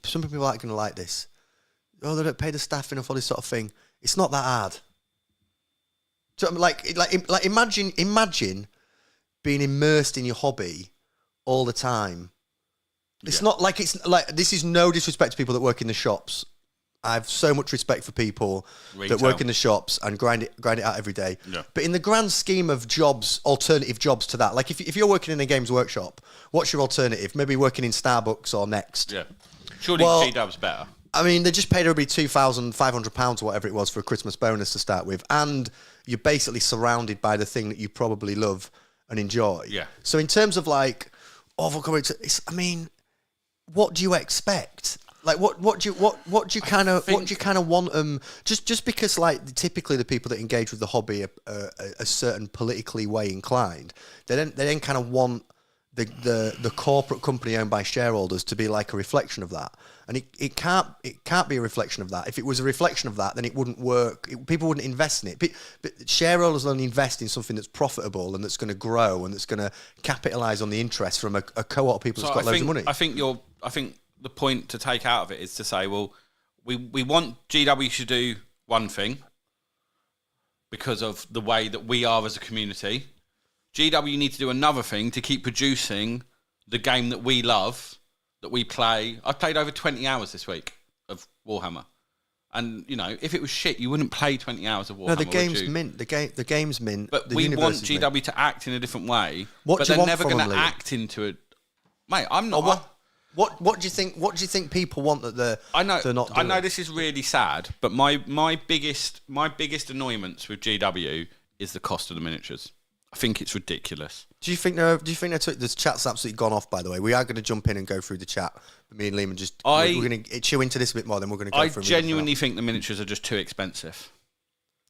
some people aren't going to like this. Oh, they don't pay the staff enough, all this sort of thing. It's not that hard. So like imagine being immersed in your hobby all the time. It's not like this is no disrespect to people that work in the shops. I have so much respect for people that work in the shops and grind it out every day. Yeah. But in the grand scheme of jobs, alternative jobs to that, like if you're working in a Games Workshop, what's your alternative? Maybe working in Starbucks or Next. Yeah. Surely GW's better. I mean, they just paid everybody £2,500 or whatever it was for a Christmas bonus to start with, and you're basically surrounded by the thing that you probably love and enjoy. Yeah. So in terms of like, I mean, what do you expect? Like, what do you kind of want them? Just because like typically the people that engage with the hobby are a certain politically way inclined, they then kind of want the corporate company owned by shareholders to be like a reflection of that, and it can't be a reflection of that. If it was a reflection of that, then it wouldn't work. People wouldn't invest in it. But shareholders only invest in something that's profitable and that's going to grow and that's going to capitalise on the interest from a cohort of people that's got loads of money. I think the point to take out of it is to say, well, we want GW to do one thing because of the way that we are as a community. GW need to do another thing to keep producing the game that we love, that we play. I've played over 20 hours this week of Warhammer. And, you know, if it was shit, you wouldn't play 20 hours of Warhammer. No, the game's mint. The game's mint. But we want GW to act in a different way. But they're never going to act into it. Mate, I'm not... What do you think? What do you think people want that they're not doing? I know this is really sad, but my biggest annoyance with GW is the cost of the miniatures. I think it's ridiculous. Do you think this chat's absolutely gone off? By the way, we are going to jump in and go through the chat. But me and Liam we're going to chew into this a bit more. Then we're going to go. I genuinely think the miniatures are just too expensive.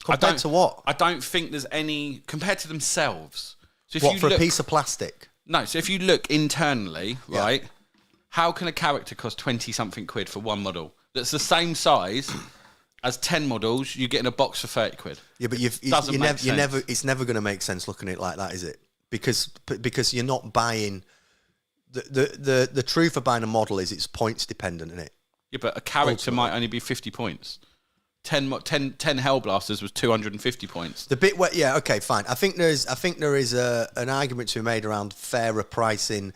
Compared to what? I don't think there's any compared to themselves. So if a piece of plastic? No. So if you look internally, right, how can a character cost 20-something quid for one model that's the same size as 10 models? You get in a box for 30 quid. Yeah, but it's never going to make sense looking at it like that, is it? Because you're not buying the truth of buying a model is it's points dependent, isn't it? Yeah, but a character might only be 50 points. 10 Hellblasters was 250 points. The bit where okay, fine. I think there is an argument to be made around fairer pricing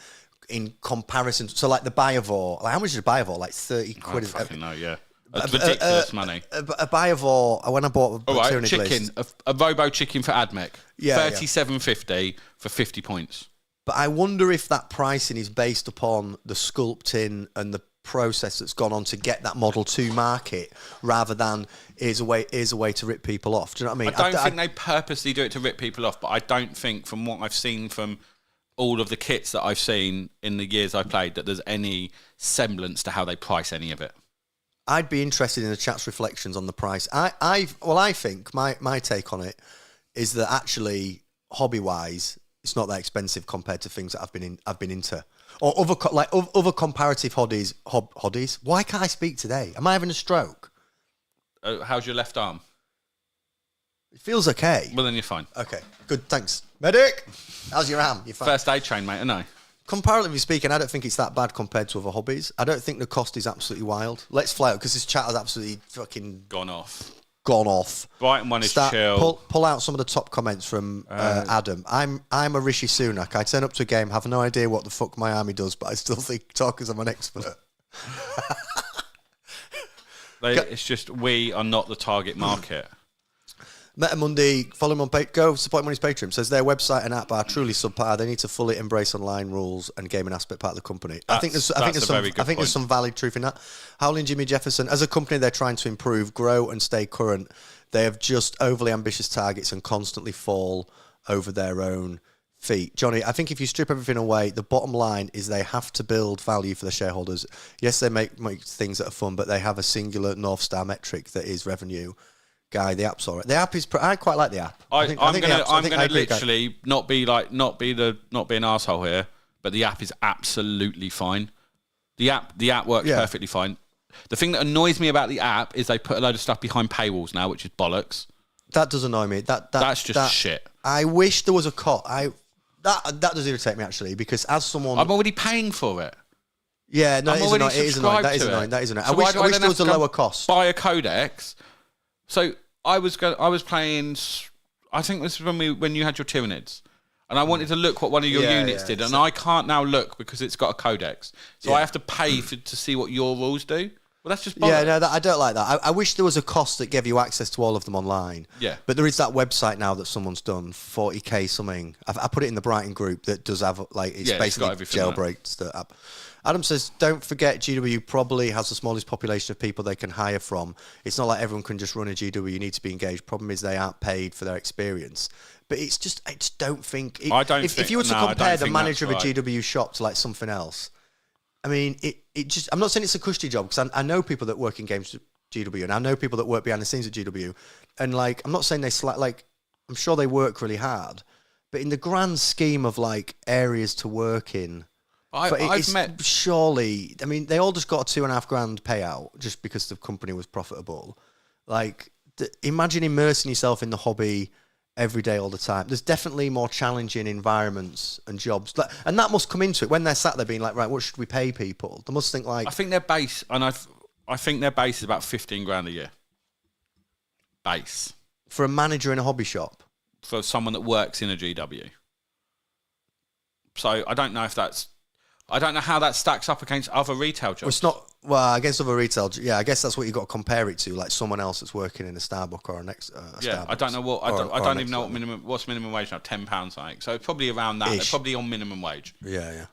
in comparison. So like the Biovore, how much is a Biovore? Like 30 quid. I don't fucking know. Yeah. That's ridiculous money. A Biovore, when I bought a chicken, a Robo chicken for AdMech, $37.50 for 50 points. But I wonder if that pricing is based upon the sculpting and the process that's gone on to get that model to market, rather than is a way to rip people off. Do you know what I mean? I don't think they purposely do it to rip people off, but I don't think, from what I've seen from all of the kits that I've seen in the years I've played, that there's any semblance to how they price any of it. I'd be interested in the chat's reflections on the price. I think my take on it is that actually, hobby-wise, it's not that expensive compared to things that I've been into, or other comparative hobbies. Why can't I speak today? Am I having a stroke? How's your left arm? It feels okay. Well, then you're fine. Okay, good. Thanks, medic. How's your arm? You're fine. First aid trained, mate. I know. Comparatively speaking, I don't think it's that bad compared to other hobbies. I don't think the cost is absolutely wild. Let's fly out, because this chat has absolutely fucking gone off. Brighton one is chill. Pull out some of the top comments from Adam. I'm a Rishi Sunak. I turn up to a game, have no idea what the fuck my army does, but I still think talkers I'm an expert. It's just we are not the target market. Metamundi, follow him on go support him on his Patreon. Says their website and app are truly subpar. They need to fully embrace online rules and gaming aspect part of the company. I think there's some valid truth in that. Howling Jimmy Jefferson, as a company, they're trying to improve, grow, and stay current. They have just overly ambitious targets and constantly fall over their own feet. Johnny, I think if you strip everything away, the bottom line is they have to build value for the shareholders. Yes, they make things that are fun, but they have a singular North Star metric that is revenue. Guy, the app's alright. The app is. I quite like the app. I'm gonna literally not be an asshole here, but the app is absolutely fine. The app works perfectly fine. The thing that annoys me about the app is they put a load of stuff behind paywalls now, which is bollocks. That does annoy me. That's just shit. I wish there was a cut. That does irritate me, actually, because as someone, I'm already paying for it. Yeah, no, it is annoying. That is annoying. So I wish there was a lower cost. Buy a codex. So I was playing. I think this is when you had your Tyranids, and I wanted to look what one of your units did, and I can't now look because it's got a codex. So I have to pay to see what your rules do. Well, that's just bollocks. Yeah, no, I don't like that. I wish there was a cost that gave you access to all of them online. Yeah, but there is that website now that someone's done 40k something. I put it in the Brighton group that does have it's basically jailbreaks the app. Adam says, don't forget GW probably has the smallest population of people they can hire from. It's not like everyone can just run a GW. You need to be engaged. Problem is they aren't paid for their experience. But it's just, I just don't think... If you were to compare the manager of a GW shop to like something else, I mean, it just... I'm not saying it's a cushy job, because I know people that work in games at GW, and I know people that work behind the scenes at GW. And like, I'm not saying they... I'm sure they work really hard. But in the grand scheme of like areas to work in... Surely, I mean, they all just got a $2,500 payout just because the company was profitable. Like, imagine immersing yourself in the hobby every day, all the time. There's definitely more challenging environments and jobs, and that must come into it when they're sat there being like, right, what should we pay people? They must think like. I think their base, and I think their base is about $15,000 a year. Base for a manager in a hobby shop. For someone that works in a GW. So I don't know if that's. I don't know how that stacks up against other retail jobs. Well, it's not... Well, against other retail... Yeah, I guess that's what you've got to compare it to, like someone else that's working in a Starbucks or a next... yeah, I don't know what... I don't even know what's minimum wage now, £10 something. So probably around that. They're probably on minimum wage. Yeah.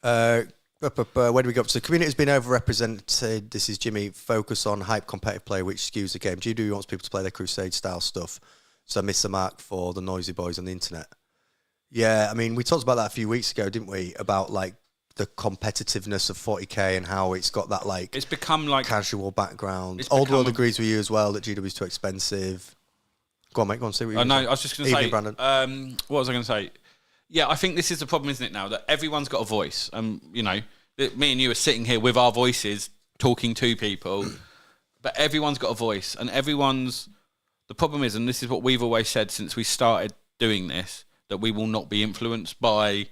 Where do we go up to? The community has been overrepresented. This is Jimmy. Focus on hype competitive play, which skews the game. GW wants people to play their Crusade-style stuff, so miss the mark for the noisy boys on the internet. Yeah, I mean, we talked about that a few weeks ago, didn't we? About like the competitiveness of 40k and how it's got that like it's become like casual background. Old World agrees with you as well that GW is too expensive. Go on, mate. Go on, say what you. No, I was just going to say. Brandon. What was I going to say? Yeah, I think this is the problem, isn't it? Now that everyone's got a voice, you know, me and you are sitting here with our voices talking to people, but everyone's got a voice, and the problem is, and this is what we've always said since we started doing this, that we will not be influenced by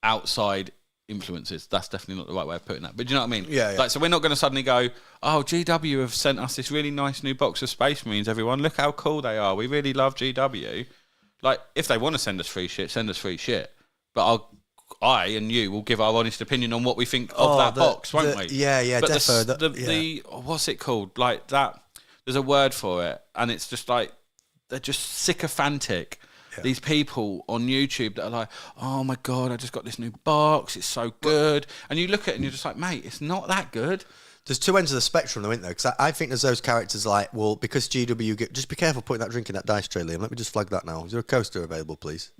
outside influences. That's definitely not the right way of putting that. But do you know what I mean? Yeah. Like, so we're not going to suddenly go, oh, GW have sent us this really nice new box of Space Marines, everyone. Look how cool they are. We really love GW. Like, if they want to send us free shit, send us free shit. But I and you will give our honest opinion on what we think of that box, won't we? Yeah, but definitely. What's it called? Like that, there's a word for it. And it's just like, they're just sycophantic. Yeah. These people on YouTube that are like, oh my God, I just got this new box. It's so good. And you look at it and you're just like, mate, it's not that good. There's two ends of the spectrum, though, isn't there? Because I think there's those characters like, well, because GW just be careful putting that drink in that dice tray, Liam. Let me just flag that now. Is there a coaster available, please?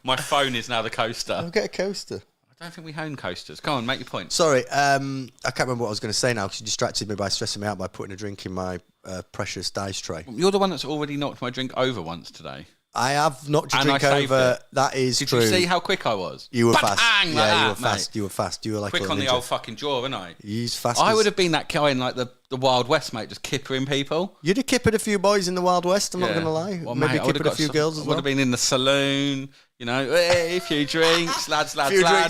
My phone is now the coaster. I'll get a coaster. I don't think we own coasters. Come on, make your point. Sorry, I can't remember what I was going to say now because you distracted me by stressing me out by putting a drink in my precious dice tray. You're the one that's already knocked my drink over once today. I have knocked your drink over. That is true. Did you see how quick I was? You were fast. You were fast. Mate. You were fast. You were like quick on the old fucking jaw, wasn't I? He's fast. I would have been that guy in like the Wild West, mate, just kippering people. You'd have kippered a few boys in the Wild West. I'm not going to lie. Well, maybe kippered a few girls as well. I would have been in the saloon. You know, hey, a few drinks, lads. Fucking hell,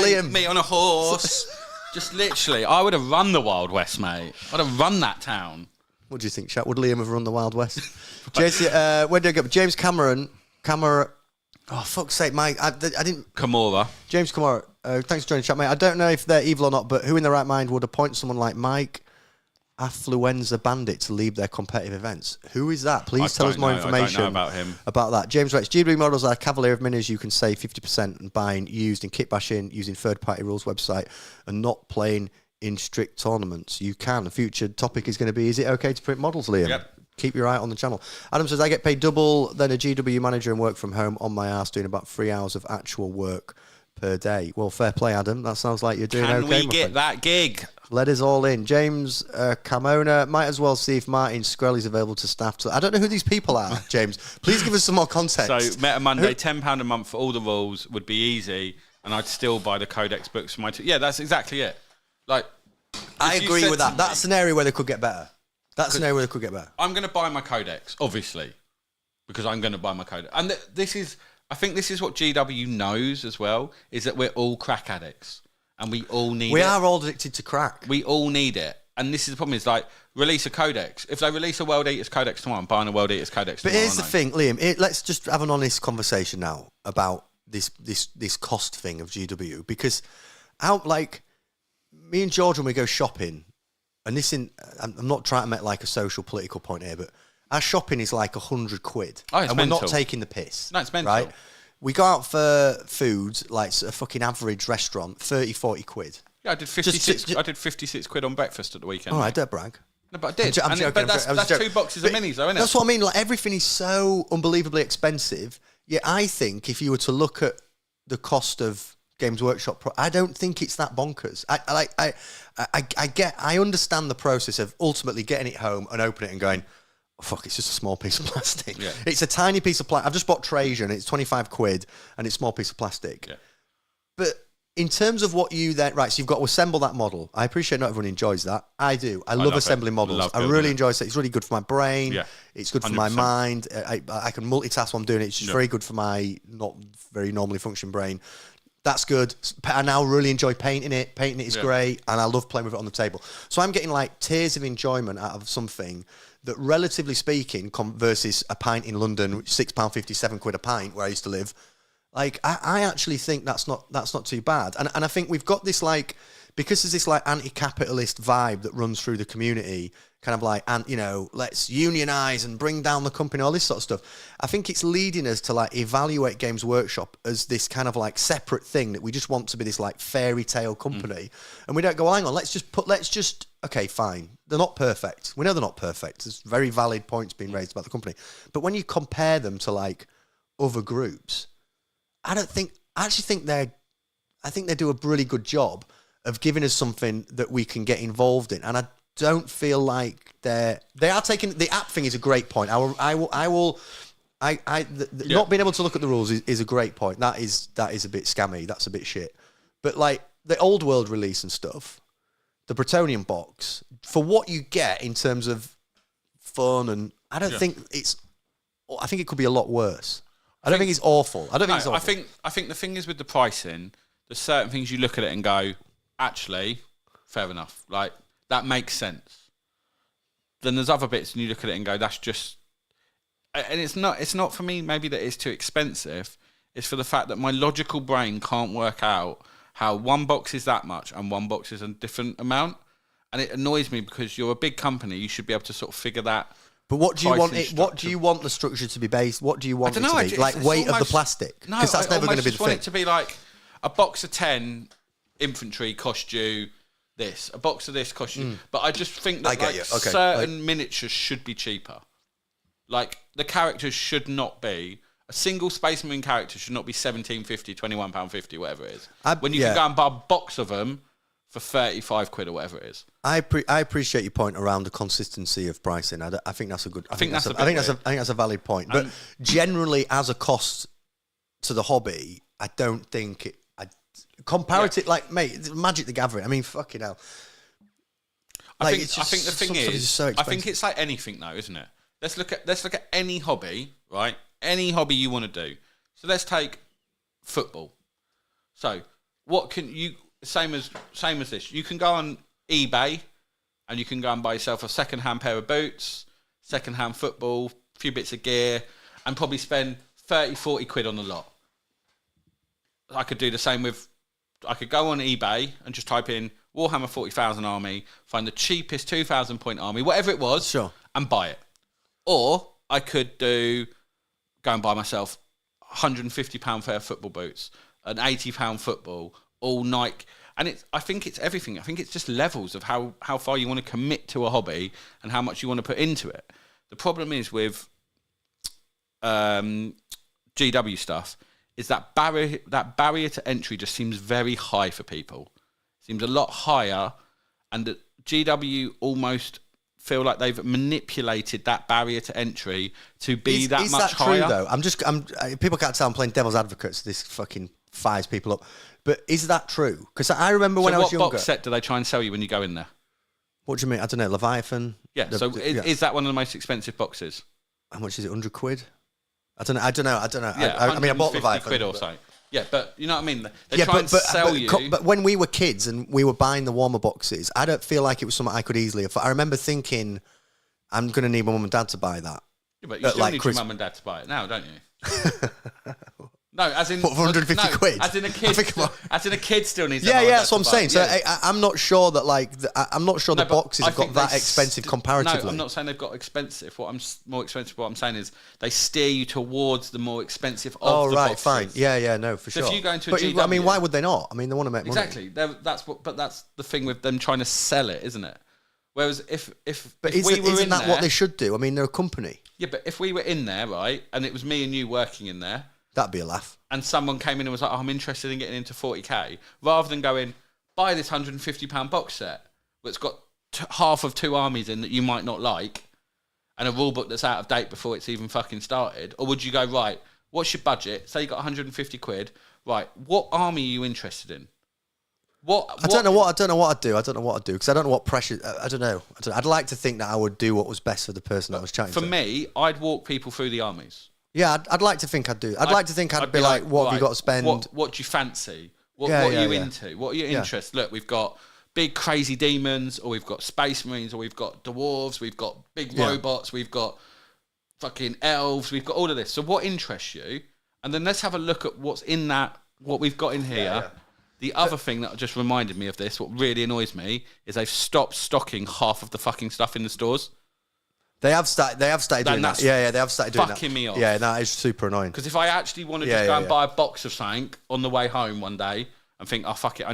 Liam. Me on a horse. Just literally, I would have run the Wild West, mate. I'd have run that town. What do you think, chat? Would Liam have run the Wild West? Where did I go? James Cameron. Oh, fuck's sake, Mike. I didn't... Kamora. James Kamora. Thanks for joining the chat, mate. I don't know if they're evil or not, but who in their right mind would appoint someone like Mike Affluenza Bandit to lead their competitive events? Who is that? Please tell us more information I don't know about him. About that. James writes, GW models are a cavalier of minis you can save 50% and buying used in kit bashing using third-party rules website and not playing in strict tournaments. You can. The future topic is going to be, is it okay to print models, Liam? Yep. Keep your eye on the channel. Adam says, I get paid double than a GW manager and work from home on my arse doing about 3 hours of actual work per day. Well, fair play, Adam. That sounds like you're doing okay, Can we get that gig? Let us all in. James Camona, might as well see if Martin Skrelly's available to staff. I don't know who these people are, James. Please give us some more context. So, Meta Monday, £10 a month for all the rules would be easy, and I'd still buy the Codex books for my... Yeah, that's exactly it. Like, I agree with that. That's an area where they could get better. I'm going to buy my Codex, obviously, because I'm going to buy my Codex. And I think this is what GW knows as well, is that we're all crack addicts. And we all need it. We are all addicted to crack. We all need it. And this is the problem, is like, release a Codex. If they release a World Eaters Codex tomorrow, I'm buying a World Eaters Codex tomorrow. But here's the thing, Liam, let's just have an honest conversation now about this cost thing of GW. Because me and George, when we go shopping, and I'm not trying to make like a social political point here, but our shopping is like £100. Oh, it's and mental. We're not taking the piss. No, it's mental. Right? We go out for food, like a fucking average restaurant, 30, 40 quid. Yeah, I did 56 quid on breakfast at the weekend. All right, don't brag. No, but I did. I'm joking, but that's 2 boxes of minis, though, isn't it? That's what I mean. Like, everything is so unbelievably expensive. Yet I think if you were to look at the cost of Games Workshop, I don't think it's that bonkers. I understand the process of ultimately getting it home and opening it and going, oh, fuck, it's just a small piece of plastic. Yeah. It's a tiny piece of plastic. I've just bought Trajan, it's 25 quid, and it's a small piece of plastic. Yeah. But in terms of what you then... Right, so you've got to assemble that model. I appreciate not everyone enjoys that. I do. I love assembling models. I really enjoy it. It's really good for my brain. Yeah. It's good for 100%. My mind. I can multitask while I'm doing it. It's just very good for my not very normally functioning brain. That's good. I now really enjoy painting it. Painting it is great, and I love playing with it on the table. So I'm getting like tears of enjoyment out of something that, relatively speaking, versus a pint in London, £6.50, £7 a pint, where I used to live. Like, I actually think that's not too bad. And I think we've got this, like, because there's this like anti-capitalist vibe that runs through the community, kind of like, and you know, let's unionize and bring down the company, all this sort of stuff. I think it's leading us to like evaluate Games Workshop as this kind of like separate thing that we just want to be this like fairy tale company, and we don't go, hang on, let's just okay, fine. They're not perfect. We know they're not perfect. There's very valid points being raised about the company. But when you compare them to like other groups, I actually think they do a really good job of giving us something that we can get involved in. And I don't feel like they are taking, the app thing is a great point. Not being able to look at the rules is a great point. That is a bit scammy. That's a bit shit. But like the old world release and stuff, the Bretonian box, for what you get in terms of fun, and I think it could be a lot worse. I don't think it's awful. I think the thing is with the pricing, there's certain things you look at it and go, actually, fair enough. Like, that makes sense. Then there's other bits and you look at it and go, that's just... And it's not for me maybe that it's too expensive. It's for the fact that my logical brain can't work out how one box is that much and one box is a different amount. And it annoys me because you're a big company. You should be able to sort of figure that. But what do you want? What do you want the structure to be based? What do you want it to be? Like weight of the plastic? No, because that's never going to be the thing. I want it to be like a box of 10 infantry cost you this. A box of this cost you. But I just think that certain miniatures should be cheaper. Like the characters should not be. A single Space Marine character should not be £17.50, £21.50, whatever it is. When you can go and buy a box of them for 35 quid or whatever it is. I appreciate your point around the consistency of pricing. I think that's a good. I think that's a valid point. But generally, as a cost to the hobby, I don't think it. Comparative, like mate, Magic the Gathering. I mean, fucking hell. I think the thing is, so I think it's like anything, though, isn't it? Let's look at any hobby, right? Any hobby you want to do. So let's take football. So what can you? Same as this. You can go on eBay and you can go and buy yourself a second-hand pair of boots, second-hand football, a few bits of gear, and probably spend 30, 40 quid on the lot. I could do the same with... I could go on eBay and just type in Warhammer 40,000 army, find the cheapest 2,000 point army, whatever it was, sure, and buy it. Or I could go and buy myself £150 pair of football boots, an £80 football, all Nike. And I think it's everything. I think it's just levels of how far you want to commit to a hobby and how much you want to put into it. The problem is with GW stuff is that barrier to entry just seems very high for people. Seems a lot higher, and that GW almost feel like they've manipulated that barrier to entry to be that much higher. Is that true, though? People can't tell I'm playing devil's advocate, so this fucking fires people up. But is that true? Because I remember when I was younger... what box set do they try and sell you when you go in there? What do you mean? I don't know, Leviathan? Yeah, is that one of the most expensive boxes? How much is it, 100 quid? I don't know. Yeah, I mean, I bought Leviathan. Quid or so. Yeah, but you know what I mean? They try and sell you... But when we were kids and we were buying the Warhammer boxes, I don't feel like it was something I could easily afford. I remember thinking, I'm going to need my mum and dad to buy that. Yeah, but you still need your mum and dad to buy it now, don't you? No, as in... What, for 150 quid? As in a kid still needs... Yeah, that's what I'm saying. So I'm not sure that, like... I'm not sure the boxes have got that expensive comparatively. No, I'm not saying they've got expensive. What I'm saying is they steer you towards the more expensive of the boxes. Fine. Yeah, no, for sure. So if you go into a GW... I mean, why would they not? I mean, they want to make money. Exactly. But that's the thing with them trying to sell it, isn't it? Whereas if isn't that what they should do? I mean, they're a company. Yeah, but if we were in there, right, and it was me and you working in there... That'd be a laugh. And someone came in and was like, I'm interested in getting into 40k, rather than going, buy this £150 box set that's got half of 2 armies in that you might not like, and a rule book that's out of date before it's even fucking started? Or would you go, right, what's your budget? Say you got 150 quid. Right, what army are you interested in? I don't know what I'd do. Because I don't know what pressure... I don't know. I'd like to think that I would do what was best for the person I was chatting to. For me, I'd walk people through the armies. Yeah, I'd like to think I'd do. I'd like to think I'd be like, what have you got to spend? What do you fancy? What are you into? What are your interests? Look, we've got big crazy demons, or we've got space marines, or we've got dwarves, we've got big robots, we've got fucking elves, we've got all of this. So what interests you? And then let's have a look at what's in that, what we've got in here. Yeah. The other thing that just reminded me of this, what really annoys me, is they've stopped stocking half of the fucking stuff in the stores. They have started doing that. Yeah, they have started doing that. Fucking me off. Yeah, that is super annoying. Because if I actually want to just go and buy a box of something on the way home one day and think, oh, fuck it,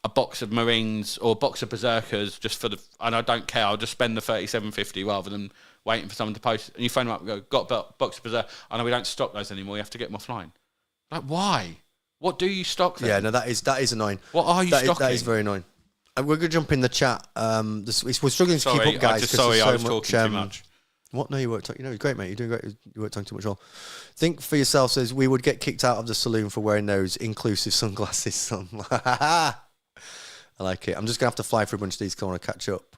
a box of Marines or a box of Berserkers just for and I don't care. I'll just spend the $37.50 rather than waiting for someone to post. And you phone them up and go, got a box of Berserkers. I know we don't stock those anymore. You have to get them offline. Like, why? What do you stock then? Yeah, no, that is annoying. What are you stocking? That is very annoying. We're going to jump in the chat. We're struggling to keep up, guys. I was talking too much. What? No, you weren't talking. Great, mate. You're doing great. You weren't talking too much at all. Think for yourself, says, we would get kicked out of the saloon for wearing those inclusive sunglasses, son. I like it. I'm just going to have to fly through a bunch of these because I want to catch up.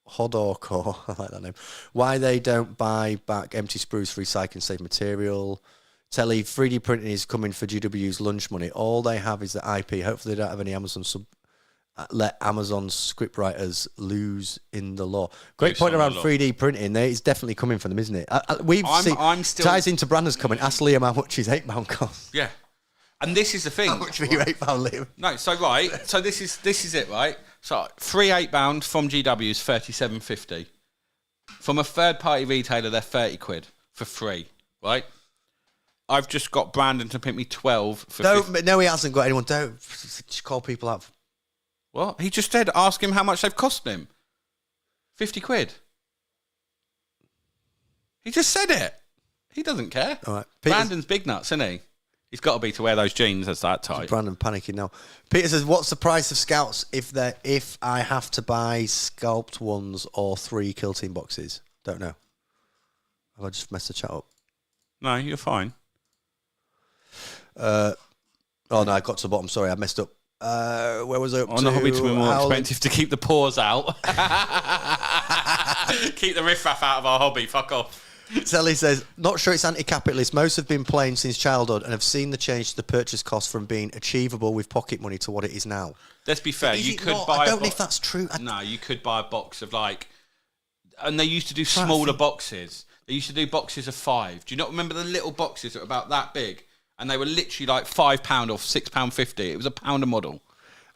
Hodorko, I like that name. Why they don't buy back empty sprues for recycling safe material. Telly, 3D printing is coming for GW's lunch money. All they have is the IP. Hopefully they don't have any Amazon let Amazon scriptwriters lose in the law. Great point around 3D printing. It's definitely coming for them, isn't it? I'm still ties into Brandon's comment. Ask Liam how much his £8 costs. Yeah, and this is the thing. How much for your £8, Liam? No, so right. So this is it, right? So 3 £8 from GW is £37.50. From a third party retailer, they're £30 for free, right? I've just got Brandon to print me 12 for. No, he hasn't got anyone. Don't just call people out. What? He just said, ask him how much they've cost him. £50. He just said it. He doesn't care. All right. Brandon's big nuts, isn't he? He's got to be to wear those jeans as that tight. Brandon panicking now. Peter says, what's the price of scouts if I have to buy scalped ones or 3 kill team boxes? Don't know. Have I just messed the chat up? No, you're fine. Oh, no, I got to the bottom. Sorry, I messed up. Where was I up on to? The hobby to be more expensive to keep the pores out. Keep the riffraff out of our hobby. Fuck off. Sally says, not sure it's anti-capitalist. Most have been playing since childhood and have seen the change to the purchase cost from being achievable with pocket money to what it is now. Let's be fair. You could buy. I don't know if that's true. No, you could buy a box of and they used to do smaller boxes. They used to do boxes of 5. Do you not remember the little boxes that were about that big? And they were literally like £5 or £6.50. It was £1 a model.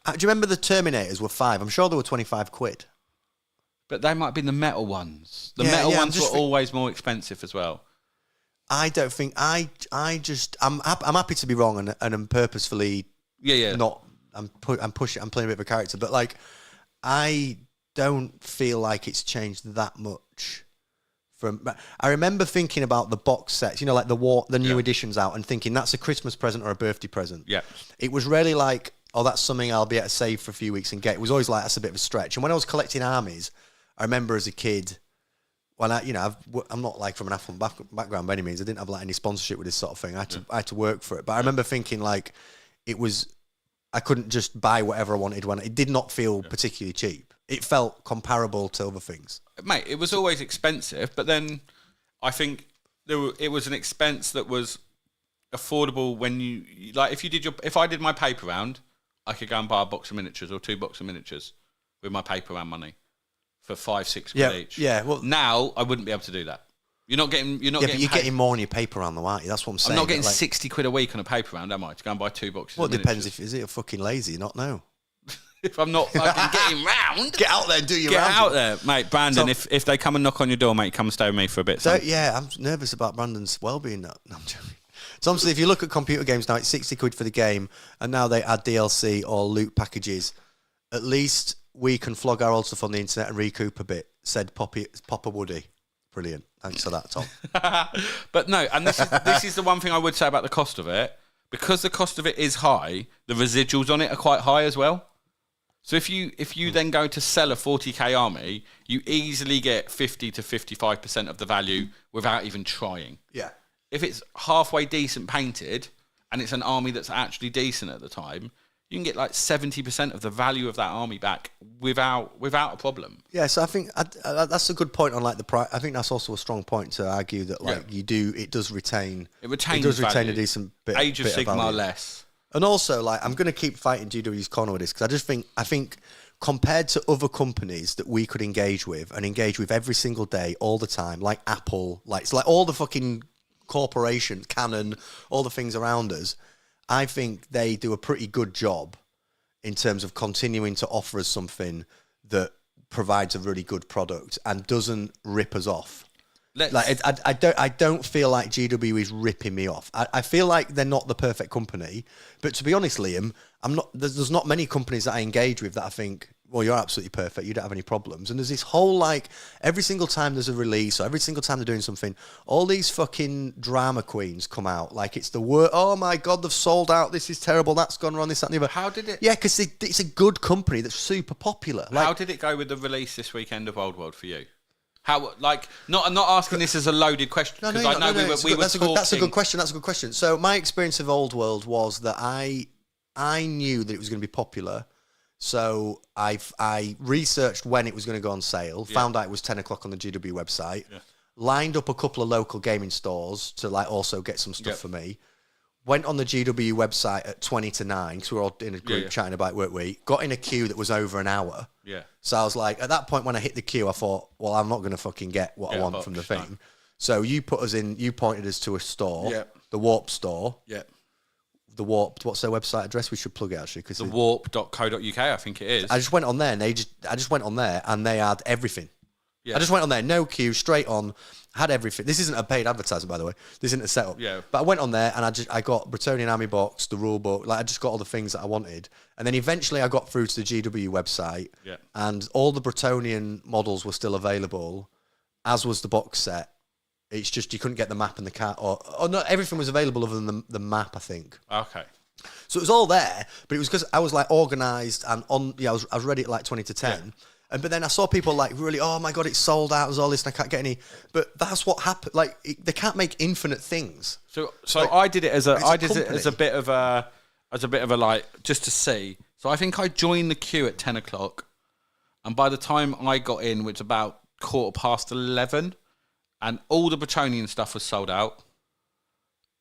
Do you remember the Terminators were 5? I'm sure they were 25 quid. But they might have been the metal ones. The metal ones were always more expensive as well. I don't think I'm happy to be wrong and I'm purposefully not. I'm pushing. I'm playing a bit of a character, but I don't feel like it's changed that much. I remember thinking about the box sets, like the new editions out, and thinking that's a Christmas present or a birthday present. Yeah, it was really like, oh, that's something I'll be able to save for a few weeks and get. It was always like that's a bit of a stretch. And when I was collecting armies, I remember as a kid, when I'm not like from an affluent background by any means. I didn't have any sponsorship with this sort of thing. I had to work for it. But I remember thinking I couldn't just buy whatever I wanted when it did not feel particularly cheap. It felt comparable to other things. Mate, it was always expensive, but then I think it was an expense that was affordable when if I did my paper round, I could go and buy a box of miniatures or 2 boxes of miniatures with my paper round money for 5-6 quid each. Yeah, well, now I wouldn't be able to do that. You're getting more on your paper round, though, aren't you? That's what I'm saying. I'm not getting 60 quid a week on a paper round, am I? To go and buy 2 boxes. Well, it depends if you're fucking lazy, not know. If I'm not fucking getting round, get out there and do your round. Get out there, mate. Brandon, if they come and knock on your door, mate, come and stay with me for a bit. I'm nervous about Brandon's well-being. No, I'm joking. So obviously, if you look at computer games now, it's 60 quid for the game, and now they add DLC or loot packages. At least we can flog our old stuff on the internet and recoup a bit, said Papa Woody. Brilliant. Thanks for that, Tom. But no, and this is the one thing I would say about the cost of it. Because the cost of it is high, the residuals on it are quite high as well. So if you then go to sell a 40k army, you easily get 50 to 55% of the value without even trying. Yeah. If it's halfway decent painted and it's an army that's actually decent at the time, you can get 70% of the value of that army back without a problem. Yeah, so I think that's a good point on the price. I think that's also a strong point to argue that it does retain a decent bit. Age of Sigmar less. And also, I'm going to keep fighting GW's corner with this because I think compared to other companies that we could engage with every single day, all the time, like Apple, it's like all the fucking corporations, Canon, all the things around us, I think they do a pretty good job in terms of continuing to offer us something that provides a really good product and doesn't rip us off. I don't feel like GW is ripping me off. I feel like they're not the perfect company, but to be honest, Liam, I'm not. There's not many companies that I engage with that I think, well, you're absolutely perfect. You don't have any problems. And there's this whole like every single time there's a release or every single time they're doing something, all these fucking drama queens come out like it's the worst. Oh my god, they've sold out. This is terrible. That's gone wrong. This, that, and the other. How did it? Yeah, because it's a good company that's super popular. How did it go with the release this weekend of Old World for you? How, like, I'm not asking this as a loaded question because I know we were talking. That's a good question. That's a good question. So my experience of Old World was that I knew that it was going to be popular, so I researched when it was going to go on sale. Found out it was 10 o'clock on the GW website. Yeah. Lined up a couple of local gaming stores to like also get some stuff for me. Went on the GW website at 20 to 9 because we were all in a group chatting about it, weren't we? Got in a queue that was over an hour. Yeah. So I was like, at that point when I hit the queue, I thought, well, I'm not going to fucking get what I want from the thing. No. So you pointed us to a store, the Warp store. Yeah. The Warp, what's their website address? We should plug it actually. The warp.co.uk, I think it is. I just went on there and they had everything. Yeah. I just went on there, no queue, straight on, had everything. This isn't a paid advertisement, by the way. This isn't a setup. Yeah. But I went on there and I got Bretonian Army box, the rule book, like I just got all the things that I wanted. And then eventually I got through to the GW website and all the Bretonian models were still available, as was the box set. It's just you couldn't get the map and the cat, or no, everything was available other than the map, I think. Okay. So it was all there, but it was because I was like organised and I was ready at like 20 to 10. Yeah. But then I saw people like really, oh my god, it's sold out. There's all this, and I can't get any. But that's what happened. Like they can't make infinite things. So like, I did it as a bit of a like just to see. So I think I joined the queue at 10 o'clock, and by the time I got in, which was about 11:15, and all the Bretonian stuff was sold out.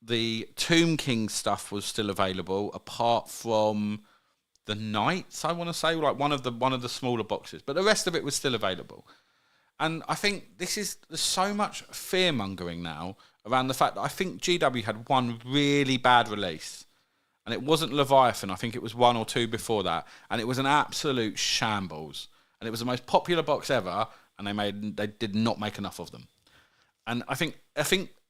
The Tomb King stuff was still available, apart from the Knights, I want to say, like one of the smaller boxes, but the rest of it was still available. And I think there's so much fear mongering now around the fact that I think GW had one really bad release, and it wasn't Leviathan. I think it was one or two before that, and it was an absolute shambles. And it was the most popular box ever, and they did not make enough of them. And I think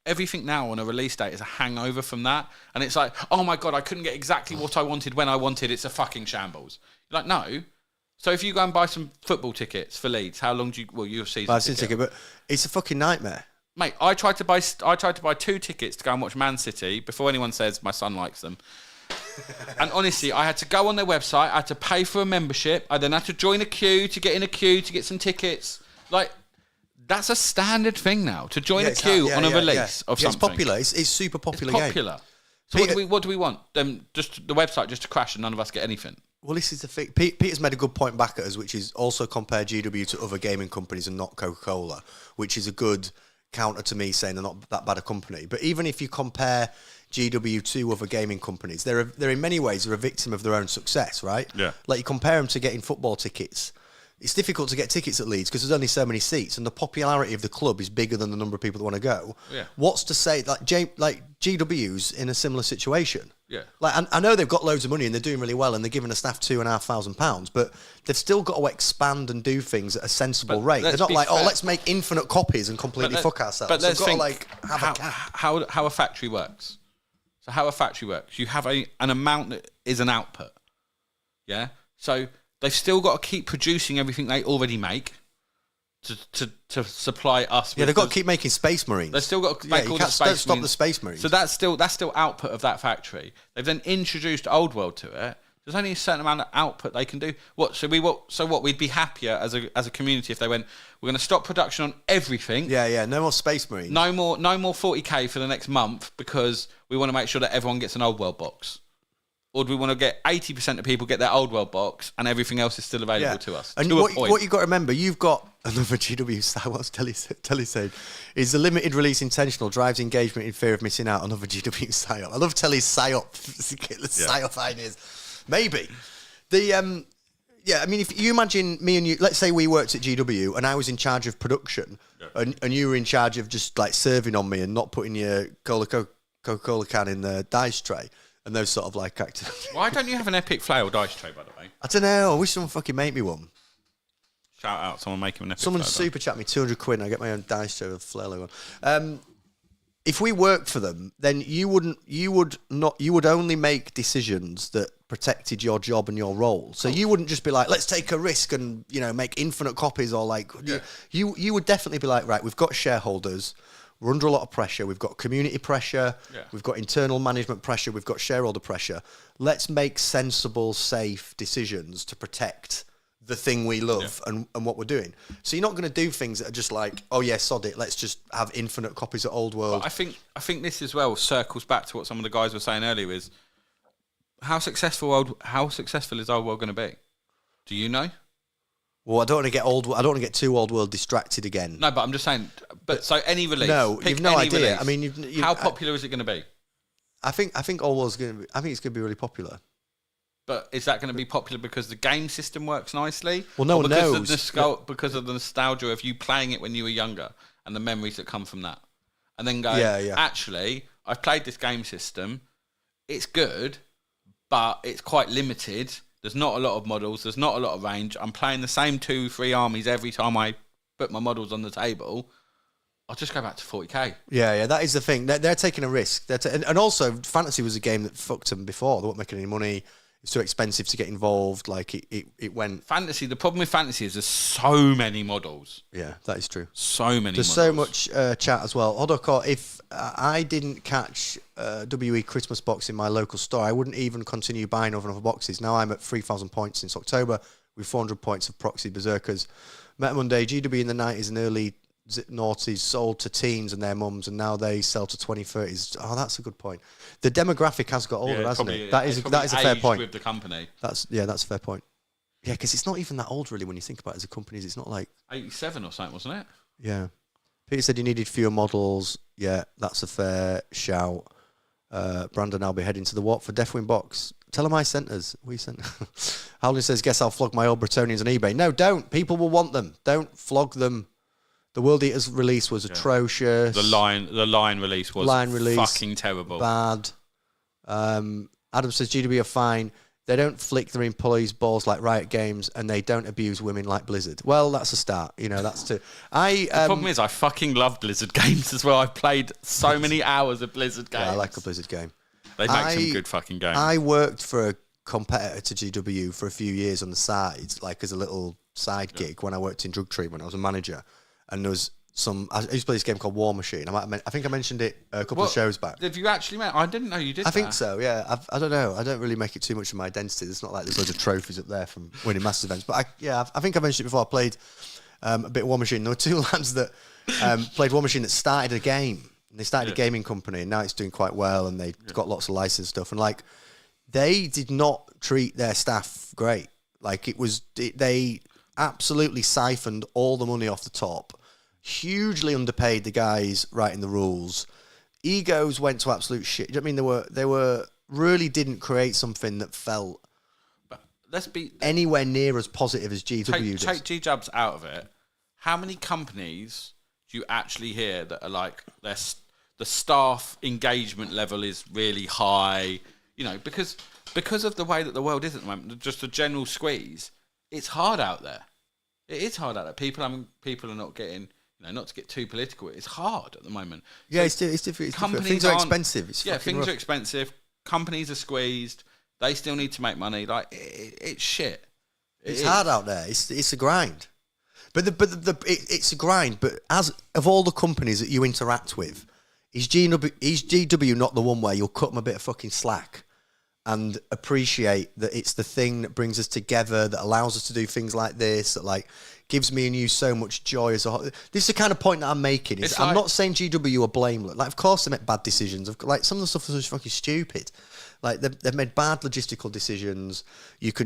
everything now on a release date is a hangover from that. And it's like, oh my God, I couldn't get exactly what I wanted when I wanted. It's a fucking shambles. You're like, no. So if you go and buy some football tickets for Leeds, how long do you... Well, you're a season ticket. But it's a fucking nightmare. Mate, I tried to buy 2 tickets to go and watch Man City before anyone says my son likes them. And honestly, I had to go on their website. I had to pay for a membership. I then had to join a queue to get in a queue to get some tickets. Like... That's a standard thing now, to join a queue on a release of something. It's popular. It's super popular. It's popular. Game. So Peter, what do we want? Just the website just to crash and none of us get anything? Well, this is the thing. Peter's made a good point back at us, which is also compare GW to other gaming companies and not Coca-Cola, which is a good counter to me saying they're not that bad a company. But even if you compare GW to other gaming companies, they're in many ways a victim of their own success, right? Yeah. Like you compare them to getting football tickets. It's difficult to get tickets at Leeds because there's only so many seats, and the popularity of the club is bigger than the number of people that want to go. Yeah. What's to say like GW's in a similar situation? Yeah. Like I know they've got loads of money and they're doing really well and they're giving the staff £2,500, but they've still got to expand and do things at a sensible rate. They're not like, let's make infinite copies and completely fuck ourselves. But let's think how a factory works. So how a factory works, you have an amount that is an output. Yeah. So they've still got to keep producing everything they already make to supply us. Yeah, they've got to keep making Space Marines. They've still got to make all the Space Marines. Stop the Space Marines. So that's still output of that factory. They've then introduced Old World to it. There's only a certain amount of output they can do. We'd be happier as a community if they went, we're going to stop production on everything. Yeah, no more Space Marines. No more 40k for the next month because we want to make sure that everyone gets an Old World box. Or do we want to get 80% of people get their Old World box and everything else is still available to us? And what you've got to remember, you've got another GW style, what's Telly saying, is the limited release intentional, drives engagement in fear of missing out on other GW style. I love Telly's psyop ideas. Maybe. I mean, if you imagine me and you, let's say we worked at GW and I was in charge of production and you were in charge of just like serving on me and not putting your Coca-Cola can in the dice tray. And those sort of like activities. Why don't you have an epic flail dice tray, by the way? I don't know. I wish someone fucking made me one. Shout out, someone making an epic Someone photo. super chat me 200 quid and I get my own dice show with Flair logo on. If we worked for them, then you would only make decisions that protected your job and your role. So you wouldn't just be like, let's take a risk and, make infinite copies or like, you would definitely be like, right, we've got shareholders, we're under a lot of pressure, we've got community pressure, we've got internal management pressure, we've got shareholder pressure. Let's make sensible, safe decisions to protect the thing we love and what we're doing. So you're not going to do things that are just like, oh yeah, sod it, let's just have infinite copies of Old World. But I think this as well circles back to what some of the guys were saying earlier is how successful is Old World going to be? Do you know? Well, I don't want to get too Old World distracted again. No, but I'm just saying. But so any release, no, you've no idea. Release, I mean, how popular is it going to be? I think Old World's going to be. I think it's going to be really popular. But is that going to be popular because the game system works nicely? Well, no one knows. Because of the nostalgia of you playing it when you were younger and the memories that come from that. And then go, actually, I've played this game system. It's good, but it's quite limited. There's not a lot of models. There's not a lot of range. I'm playing the same 2-3 armies every time I put my models on the table. I'll just go back to 40k. Yeah, that is the thing. They're taking a risk. And also, Fantasy was a game that fucked them before. They weren't making any money. It's too expensive to get involved. Like it went. Fantasy. The problem with Fantasy is there's so many models. Yeah, that is true. So many. There's so much chat as well. Hodoko, if I didn't catch WE Christmas box in my local store, I wouldn't even continue buying other boxes. Now I'm at 3,000 points since October with 400 points of Proxy Berserkers. Met Monday, GW in the 90s and early noughties sold to teens and their mums, and now they sell to 20-30s. Oh, that's a good point. The demographic has got older, hasn't it? That is a fair point. With the company, that's a fair point. Yeah, because it's not even that old, really, when you think about it as a company. It's not like 87 or something, wasn't it? Yeah. Peter said you needed fewer models. Yeah, that's a fair shout. Brandon, I'll be heading to the Watford Deathwing box. Tell them I sent us. We sent. Howling says, guess I'll flog my old Bretonians on eBay. No, don't. People will want them. Don't flog them. The World Eaters release was atrocious. The line release was fucking terrible. Bad. Adam says GW are fine. They don't flick their employees' balls like Riot Games, and they don't abuse women like Blizzard. Well, that's a start. That's too. The problem is, I fucking love Blizzard games as well. I've played so many hours of Blizzard games. Yeah, I like a Blizzard game. They make some good fucking games. I worked for a competitor to GW for a few years on the side, like as a little side gig when I worked in drug treatment. I was a manager. And there was I used to play this game called War Machine. I think I mentioned it a couple of shows back. Have you actually met? I didn't know you did. I think so. Yeah. I don't know. I don't really make it too much of my identity. It's not like there's loads of trophies up there from winning massive events. But I think I mentioned it before. I played a bit of War Machine. There were two lads that played War Machine that started a game. And they started a gaming company, and now it's doing quite well. And they've got lots of licensed stuff. And like, they did not treat their staff great. Like they absolutely siphoned all the money off the top. Hugely underpaid the guys writing the rules. Egos went to absolute shit. Do you know what I mean? They were really didn't create something that felt anywhere near as positive as GW does. Take G-Jabs out of it. How many companies do you actually hear that are like the staff engagement level is really high? Because of the way that the world is at the moment, just a general squeeze. It's hard out there. It is hard out there. People are not getting. Not to get too political, it's hard at the moment. Yeah, it's different. Things are expensive. Things are expensive. Companies are squeezed. They still need to make money. Like it's shit. It's hard out there. It's a grind. But it's a grind. But as of all the companies that you interact with, is GW not the one where you'll cut them a bit of fucking slack and appreciate that it's the thing that brings us together, that allows us to do things like this, that like gives me and you so much joy as a whole. This is the kind of point that I'm making. I'm not saying GW are blameless. Like, of course they make bad decisions. Like, some of the stuff is just fucking stupid. Like, they've made bad logistical decisions. You can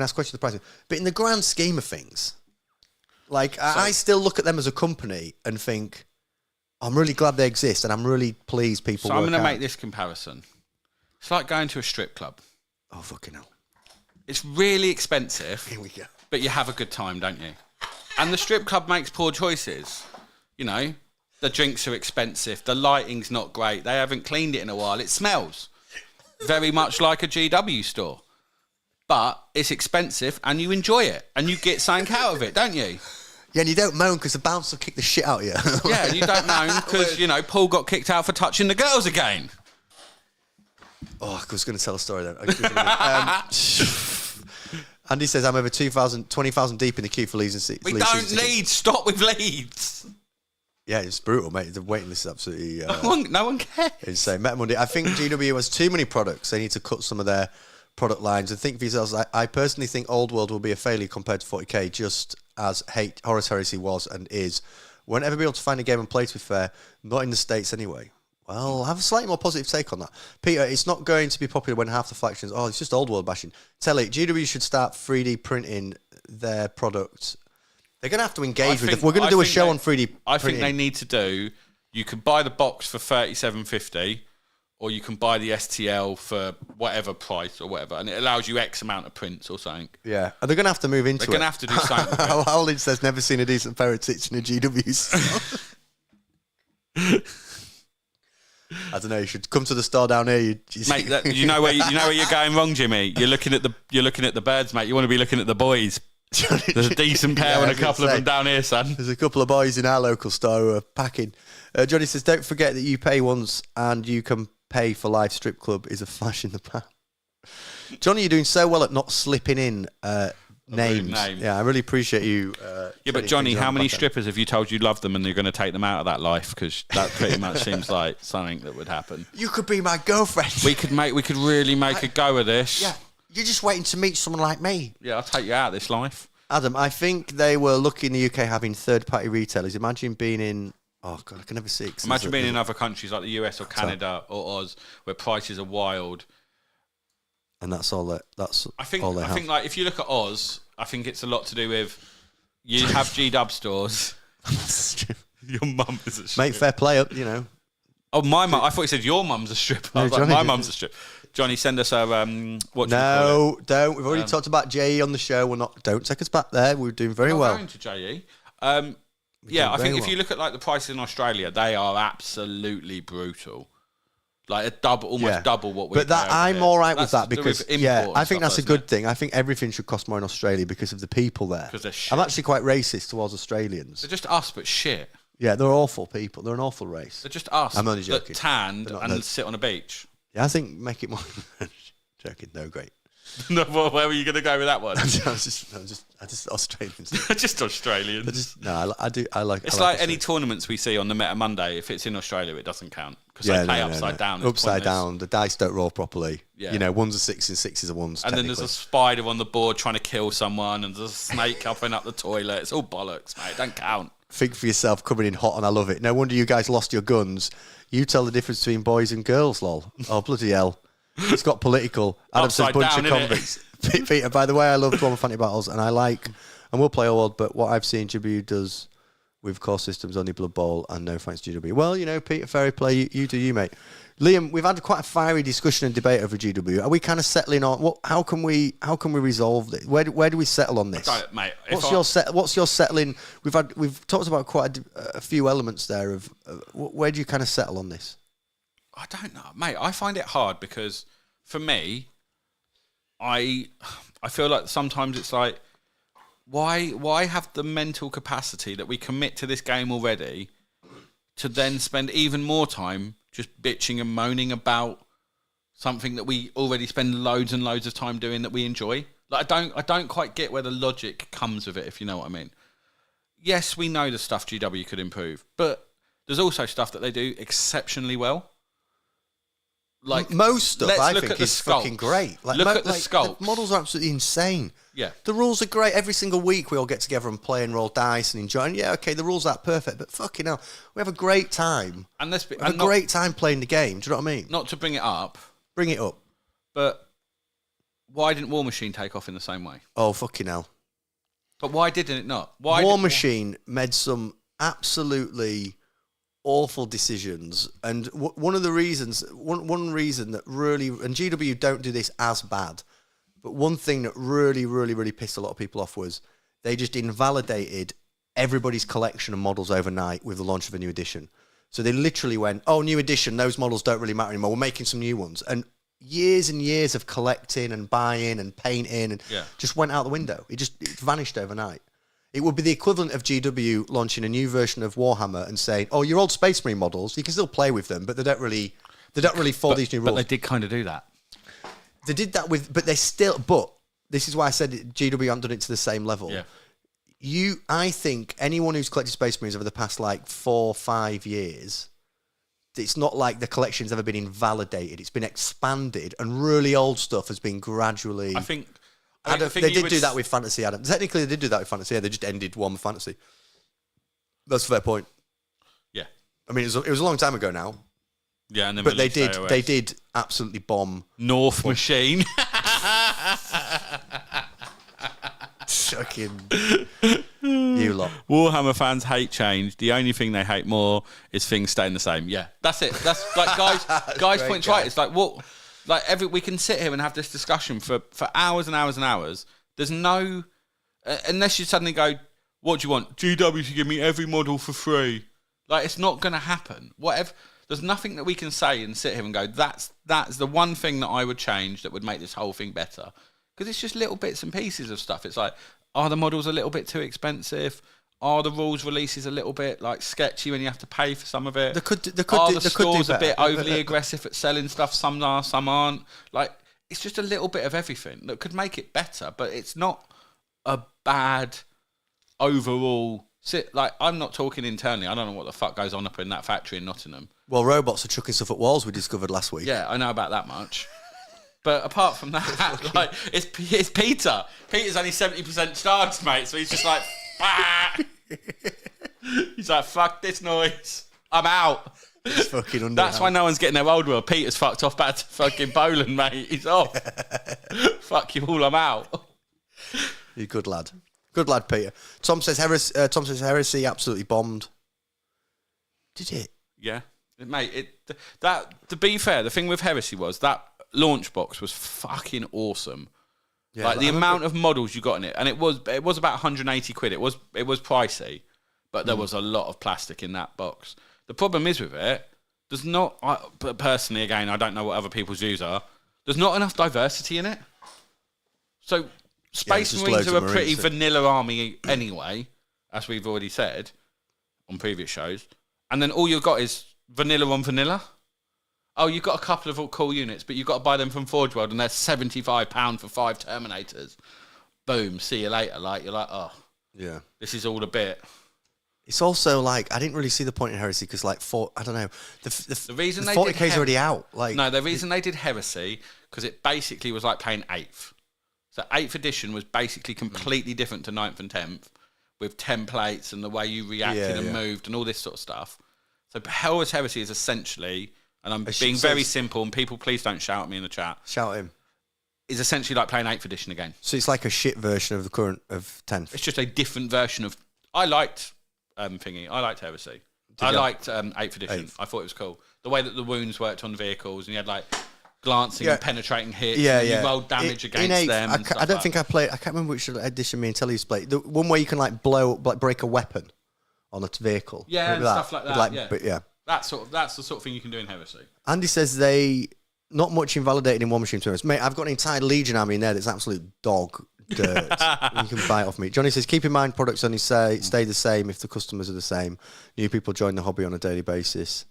ask questions of the pricing. But in the grand scheme of things, like, I still look at them as a company and think, I'm really glad they exist, and I'm really pleased people. So I'm going to make this comparison. It's like going to a strip club. Oh, fucking hell. It's really expensive. Here we go. But you have a good time, don't you? And the strip club makes poor choices. The drinks are expensive. The lighting's not great. They haven't cleaned it in a while. It smells very much like a GW store. but it's expensive and you enjoy it and you get something out of it, don't you? Yeah, and you don't moan because the bouncer will kick the shit out of you. Yeah, and you don't moan because, Paul got kicked out for touching the girls again. Oh, I was going to tell a story then. Andy says, I'm over 20,000 deep in the queue for Leeds and City. We don't need stop with Leeds. Yeah, it's brutal, mate. The waiting list is absolutely no one cares. Insane. Meta Monday. I think GW has too many products. They need to cut some of their product lines and think for yourselves. I personally think Old World will be a failure compared to 40k, just as Horus Heresy was and is. Won't ever be able to find a game and play, to be fair. Not in the States anyway. Well, I have a slightly more positive take on that. Peter, it's not going to be popular when half the factions, it's just Old World bashing. Tell it, GW should start 3D printing their products. They're going to have to engage with it. We're going to do a show on 3D printing. I think they need to do, you can buy the box for $37.50 or you can buy the STL for whatever price or whatever, and it allows you X amount of prints or something. Yeah. Are they going to have to move into it? They're going to have to do something. Howlin says, never seen a decent pair of tits in a GW. I don't know. You should come to the store down here. Mate, you know where you're going wrong, Jimmy. You're looking at the birds, mate. You want to be looking at the boys. There's a decent pair and a couple of them down here, son. There's a couple of boys in our local store who are packing. Johnny says, don't forget that you pay once and you can pay for live strip club is a flash in the pan. Johnny, you're doing so well at not slipping in names. Yeah, I really appreciate you. But Johnny, how many strippers have you told you love them and you're going to take them out of that life? Because that pretty much seems like something that would happen. You could be my girlfriend. We could really make a go of this. Yeah, you're just waiting to meet someone like me. Yeah, I'll take you out of this life. Adam, I think they were lucky in the UK having third-party retailers. Imagine being in... Oh, God, I can never see it. Imagine being in other countries like the US or Canada or Oz where prices are wild. And that's all that. I think like if you look at Oz, I think it's a lot to do with you have G-Dub stores. Your mum is a stripper. Mate, fair play, Oh, my mum. I thought you said your mum's a stripper. No, like, my mum's a stripper. Johnny, send us a what? No, don't. We've already talked about JE on the show. We're not. Don't take us back there. We're doing very well. Going to JE. Yeah, I think if you look at like the prices in Australia, they are absolutely brutal. Like almost double what we. But I'm all right with that because I think that's a good thing. I think everything should cost more in Australia because of the people there. Because they're shit. I'm actually quite racist towards Australians. They're just us, but shit. Yeah, they're awful people. They're an awful race. They're just us. I'm only joking. That tanned and sit on a beach. Yeah, I think make it more. Joking. No, great. No, where were you going to go with that one? I just Australians. Just Australians. I like. It's like any tournaments we see on the Meta Monday. If it's in Australia, it doesn't count because they play upside down. Upside down. The dice don't roll properly. Yeah. Ones are sixes, sixes are ones. And then there's a spider on the board trying to kill someone, and there's a snake covering up the toilet. It's all bollocks, mate. It don't count. Think for yourself, coming in hot, and I love it. No wonder you guys lost your guns. You tell the difference between boys and girls, lol. Oh, bloody hell. It's got political. Adam says bunch of convicts. Peter, by the way, I love Warhammer Fantasy Battles, and we'll play all world, but what I've seen GW does with core systems, only Blood Bowl, and no thanks to GW. Well, Peter, fair play, you do you, mate. Liam, we've had quite a fiery discussion and debate over GW. Are we kind of settling on how can we resolve this? Where do we settle on this? Mate, what's your settling? We've talked about quite a few elements there of where do you kind of settle on this? I don't know, mate. I find it hard because for me, I feel like sometimes it's like, why have the mental capacity that we commit to this game already to then spend even more time just bitching and moaning about something that we already spend loads and loads of time doing that we enjoy? Like I don't quite get where the logic comes with it, if you know what I mean. Yes, we know the stuff GW could improve, but there's also stuff that they do exceptionally well. Like most stuff, I think is fucking great. Like, look at the sculpts. The models are absolutely insane. Yeah, the rules are great. Every single week we all get together and play and roll dice and enjoy. And yeah, okay, the rules aren't perfect, but fucking hell, we have a great time. And great time playing the game. Do you know what I mean? Not to bring it up. Bring it up. But why didn't War Machine take off in the same way? Oh, fucking hell. But why didn't it not? War Machine made some absolutely awful decisions, and one of the reasons, one reason that really, and GW don't do this as bad, but one thing that really, really, really pissed a lot of people off was they just invalidated everybody's collection of models overnight with the launch of a new edition. So they literally went, oh, new edition, those models don't really matter anymore. We're making some new ones. And years and years of collecting and buying and painting and just went out the window. It vanished overnight. It would be the equivalent of GW launching a new version of Warhammer and saying, "Oh, your old Space Marine models, you can still play with them, but they don't really follow these new rules." But they did kind of do that. They did that but this is why I said GW haven't done it to the same level. Yeah. I think anyone who's collected Space Marines over the past 4 or 5 years, it's not like the collection's ever been invalidated. It's been expanded, and really old stuff has been gradually. I think they did do that with Fantasy, Adam. Technically, they did do that with Fantasy. Yeah, they just ended Warhammer Fantasy. That's a fair point. Yeah. I mean, it was a long time ago now. Yeah, and then but they did absolutely bomb North Machine. Fucking you lot. Warhammer fans hate change. The only thing they hate more is things staying the same. Yeah, that's it. That's like guys point's right. It's like what, we can sit here and have this discussion for hours and hours and hours. There's no unless you suddenly go, what do you want? GW to give me every model for free. Like, it's not going to happen. Whatever. There's nothing that we can say and sit here and go, that's the one thing that I would change that would make this whole thing better. Because it's just little bits and pieces of stuff. It's like, are the models a little bit too expensive? Are the rules releases a little bit sketchy when you have to pay for some of it? Are the stores a bit overly aggressive at selling stuff? Some are, some aren't. Like, it's just a little bit of everything that could make it better, but it's not a bad overall. I'm not talking internally. I don't know what the fuck goes on up in that factory in Nottingham. Well, robots are chucking stuff at walls, we discovered last week. Yeah, I know about that much. But apart from that, it's Peter. Peter's only 70% charged, mate, so he's just like, ah! He's like, fuck this noise. I'm out. It's fucking That's why no one's getting their old wheel. Peter's fucked off back to fucking Poland, mate. He's off. Fuck you all, I'm out. You're a good lad. Good lad, Peter. Tom says Heresy absolutely bombed. Did it? Yeah. Mate, to be fair, the thing with Heresy was that launch box was fucking awesome. Yeah, the amount of models you got in it, and it was about 180 quid. It was pricey, but there was a lot of plastic in that box. The problem is with it, there's not. Personally, again, I don't know what other people's views are. There's not enough diversity in it. So Space Marines are a pretty vanilla army anyway, as we've already said on previous shows, and then all you've got is vanilla on vanilla. Oh, you've got a couple of cool units, but you've got to buy them from Forge World, and they're £75 for 5 Terminators. Boom, see you later. You're like, oh, yeah, this is all a bit. It's also I didn't really see the point in Heresy because, I don't know, the reason the 40k is already out. The reason they did Heresy because it basically was like playing 8th. So 8th edition was basically completely different to 9th and 10th with templates and the way you reacted and moved and all this sort of stuff. So Hell's Heresy is essentially, and I'm being very simple, and people please don't shout at me in the chat. Shout at him. Is essentially like playing 8th edition again. So it's like a shit version of the current of 10th. It's just a different version of. I liked thingy. I liked Heresy. I liked 8th edition. 8th. I thought it was cool. The way that the wounds worked on vehicles, and you had glancing and penetrating hits. Yeah, and you rolled damage against them. I don't think I played. I can't remember which edition me and Telly's played. The one where you can break a weapon on a vehicle. Yeah, and stuff like that. But yeah. That's the sort of thing you can do in Heresy. Andy says they not much invalidated in War Machine terms. Mate, I've got an entire Legion army in there that's absolute dog dirt. You can buy it off me. Johnny says, keep in mind products only stay the same if the customers are the same. New people join the hobby on a daily basis.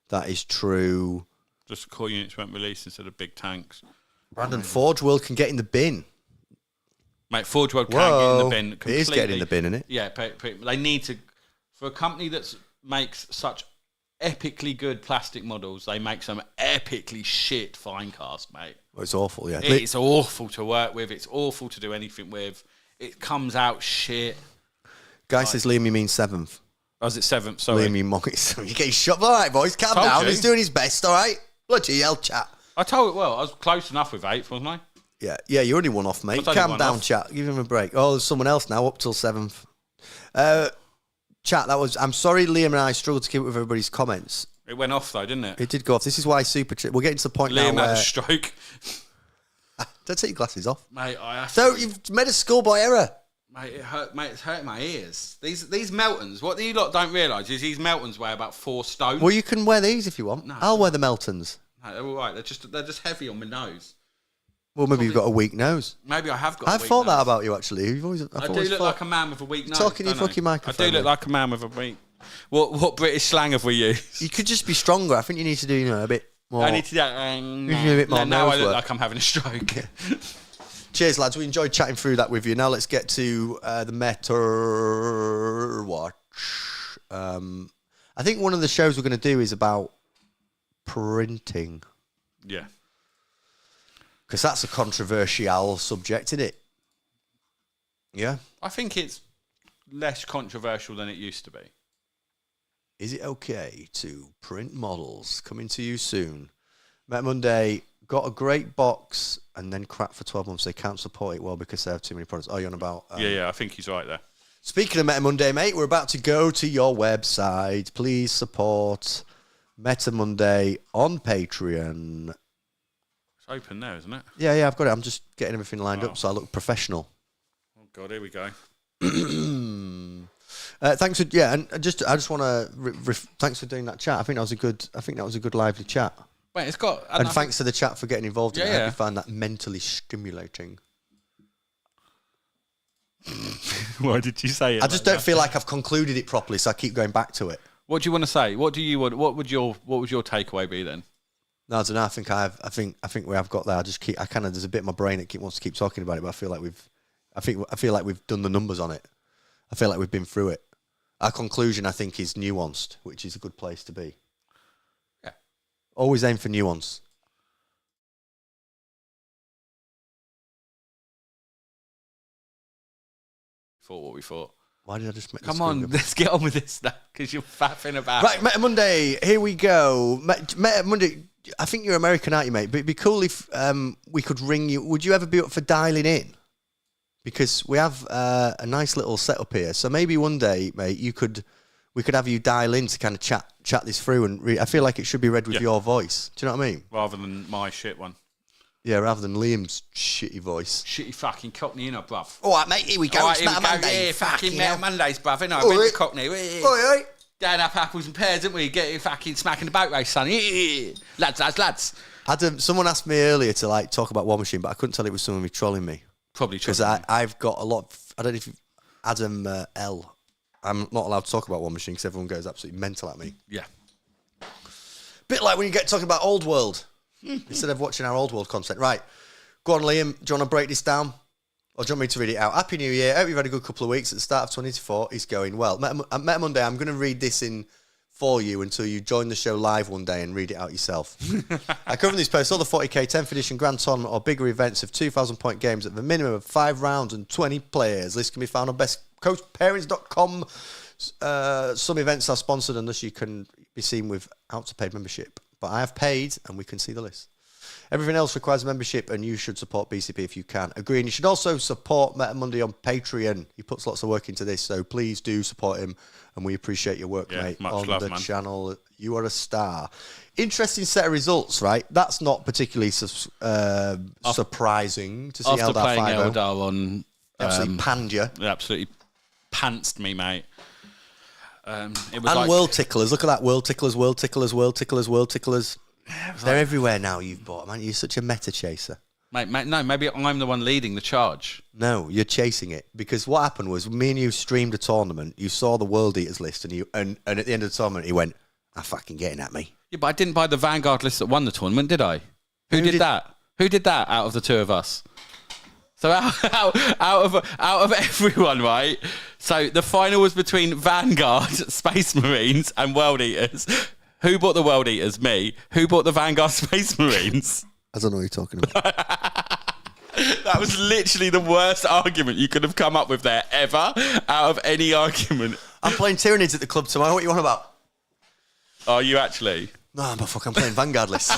That is true. Just core units weren't released instead of big tanks. Brandon, Forge World can get in the bin. Mate, Forge World can get in the bin completely. It is getting in the bin, isn't it? Yeah, they need to. For a company that makes such epically good plastic models, they make some epically shit fine cast, mate. Well, it's awful, yeah. It's awful to work with. It's awful to do anything with. It comes out shit. Guy says Liam, you mean 7th. Oh, is it 7th? Sorry. Liam, you're getting shot. All right, boys, calm down. He's doing his best, all right? Bloody hell, chat. I told it well. I was close enough with 8th, wasn't I? Yeah, you already won off, mate. Calm down, chat. Give him a break. Oh, there's someone else now, up till 7th. Chat, I'm sorry Liam and I struggled to keep up with everybody's comments. It went off though, didn't it? It did go off. This is why we're getting to the point now where... Liam had a stroke. Don't take your glasses off. Mate, you've made a schoolboy error. Mate, it's hurting my ears. These Meltons, what you lot don't realise is these Meltons weigh about 4 stone. Well, you can wear these if you want. No, I'll wear the Meltons. No, they're all right. They're just heavy on my nose. Well, maybe you've got a weak nose. Maybe I have got. I've thought that about you actually. You've always. I do look like a man with a weak nose. Talking your fucking microphone. I do look like a man with a weak. What British slang have we used? You could just be stronger. I think you need to do a bit more. I need to do a bit more. Now I look like I'm having a stroke. Yeah. Cheers, lads. We enjoyed chatting through that with you. Now let's get to the Meta Watch. I think one of the shows we're going to do is about printing. Yeah. Because that's a controversial subject, isn't it? Yeah? I think it's less controversial than it used to be. Is it okay to print models? Coming to you soon. Met Monday, got a great box, and then crap for 12 months. They can't support it well because they have too many products. Oh, you're on about... Yeah, I think he's right there. Speaking of Meta Monday, mate, we're about to go to your website. Please support Meta Monday on Patreon. It's open now, isn't it? Yeah, I've got it. I'm just getting everything lined up so I look professional. Oh God, here we go. Thanks for and I just want to thanks for doing that chat. I think that was a good lively chat. Wait, it's got and thanks to the chat for getting involved in it. I hope you find that mentally stimulating. Why did you say it? I just don't feel like I've concluded it properly, so I keep going back to it. What do you want to say? What do you want? What would your takeaway be then? No, I don't know. I think we have got there. There's a bit of my brain that wants to keep talking about it, but I feel like we've done the numbers on it. I feel like we've been through it. Our conclusion, I think, is nuanced, which is a good place to be. Yeah. Always aim for nuance. What we thought. Why did I just make Come on, let's get on with this now, because you're faffing about. Right, Meta Monday, here we go. Meta Monday, I think you're American, aren't you, mate? But it'd be cool if we could ring you. Would you ever be up for dialing in? Because we have a nice little setup here. So maybe one day, mate, we could have you dial in to kind of chat this through. And I feel like it should be read with your voice. Do you know what I mean? Rather than my shit one. Yeah, rather than Liam's shitty voice. Shitty fucking Cockney, innit, bruv? All right, mate, here we go. All right, here we go. Yeah, fucking Metal Mondays, bruv, innit? I've been to Cockney. Oi. Down up apples and pears, didn't we? Get fucking smacking the boat race, son. Lads. Adam, someone asked me earlier to talk about War Machine, but I couldn't tell it was someone trolling me. Probably true. Because I've got a lot of... I don't know if... Adam L. I'm not allowed to talk about War Machine because everyone goes absolutely mental at me. Yeah. Bit like when you get talking about Old World. Instead of watching our Old World content. Right. Go on, Liam. Do you want to break this down? Or do you want me to read it out? Happy New Year. Hope you've had a good couple of weeks. At the start of 2024 is going well. Meta Monday, I'm going to read this in for you until you join the show live one day and read it out yourself. I cover these posts all the 40k 10th edition Grand Tournament or bigger events of 2,000 point games at the minimum of 5 rounds and 20 players. List can be found on bestcoastparents.com. Some events are sponsored and thus you can be seen without a paid membership. But I have paid and we can see the list. Everything else requires membership and you should support BCP if you can. Agree. And you should also support Meta Monday on Patreon. He puts lots of work into this, so please do support him. And we appreciate your work, mate, on the channel. You are a star. Interesting set of results, right? That's not particularly surprising to see Eldar playing 5-0. Eldar on... absolutely panned you. Absolutely pantsed me, mate. It was world ticklers. Look at that. World ticklers. They're everywhere now, you've bought them, aren't you? You're such a meta chaser. Mate, no, maybe I'm the one leading the charge. No, you're chasing it. Because what happened was, me and you streamed a tournament, you saw the World Eaters list, and at the end of the tournament, he went, "I'm fucking getting at me." Yeah, but I didn't buy the Vanguard list that won the tournament, did I? Who did that? Who did that out of the two of us? So out of everyone, right? So the final was between Vanguard, Space Marines, and World Eaters. Who bought the World Eaters? Me. Who bought the Vanguard Space Marines? I don't know what you're talking about. That was literally the worst argument you could have come up with there ever, out of any argument. I'm playing Tyranids at the club tomorrow. What are you on about? Are you actually? No, I'm playing Vanguard lists.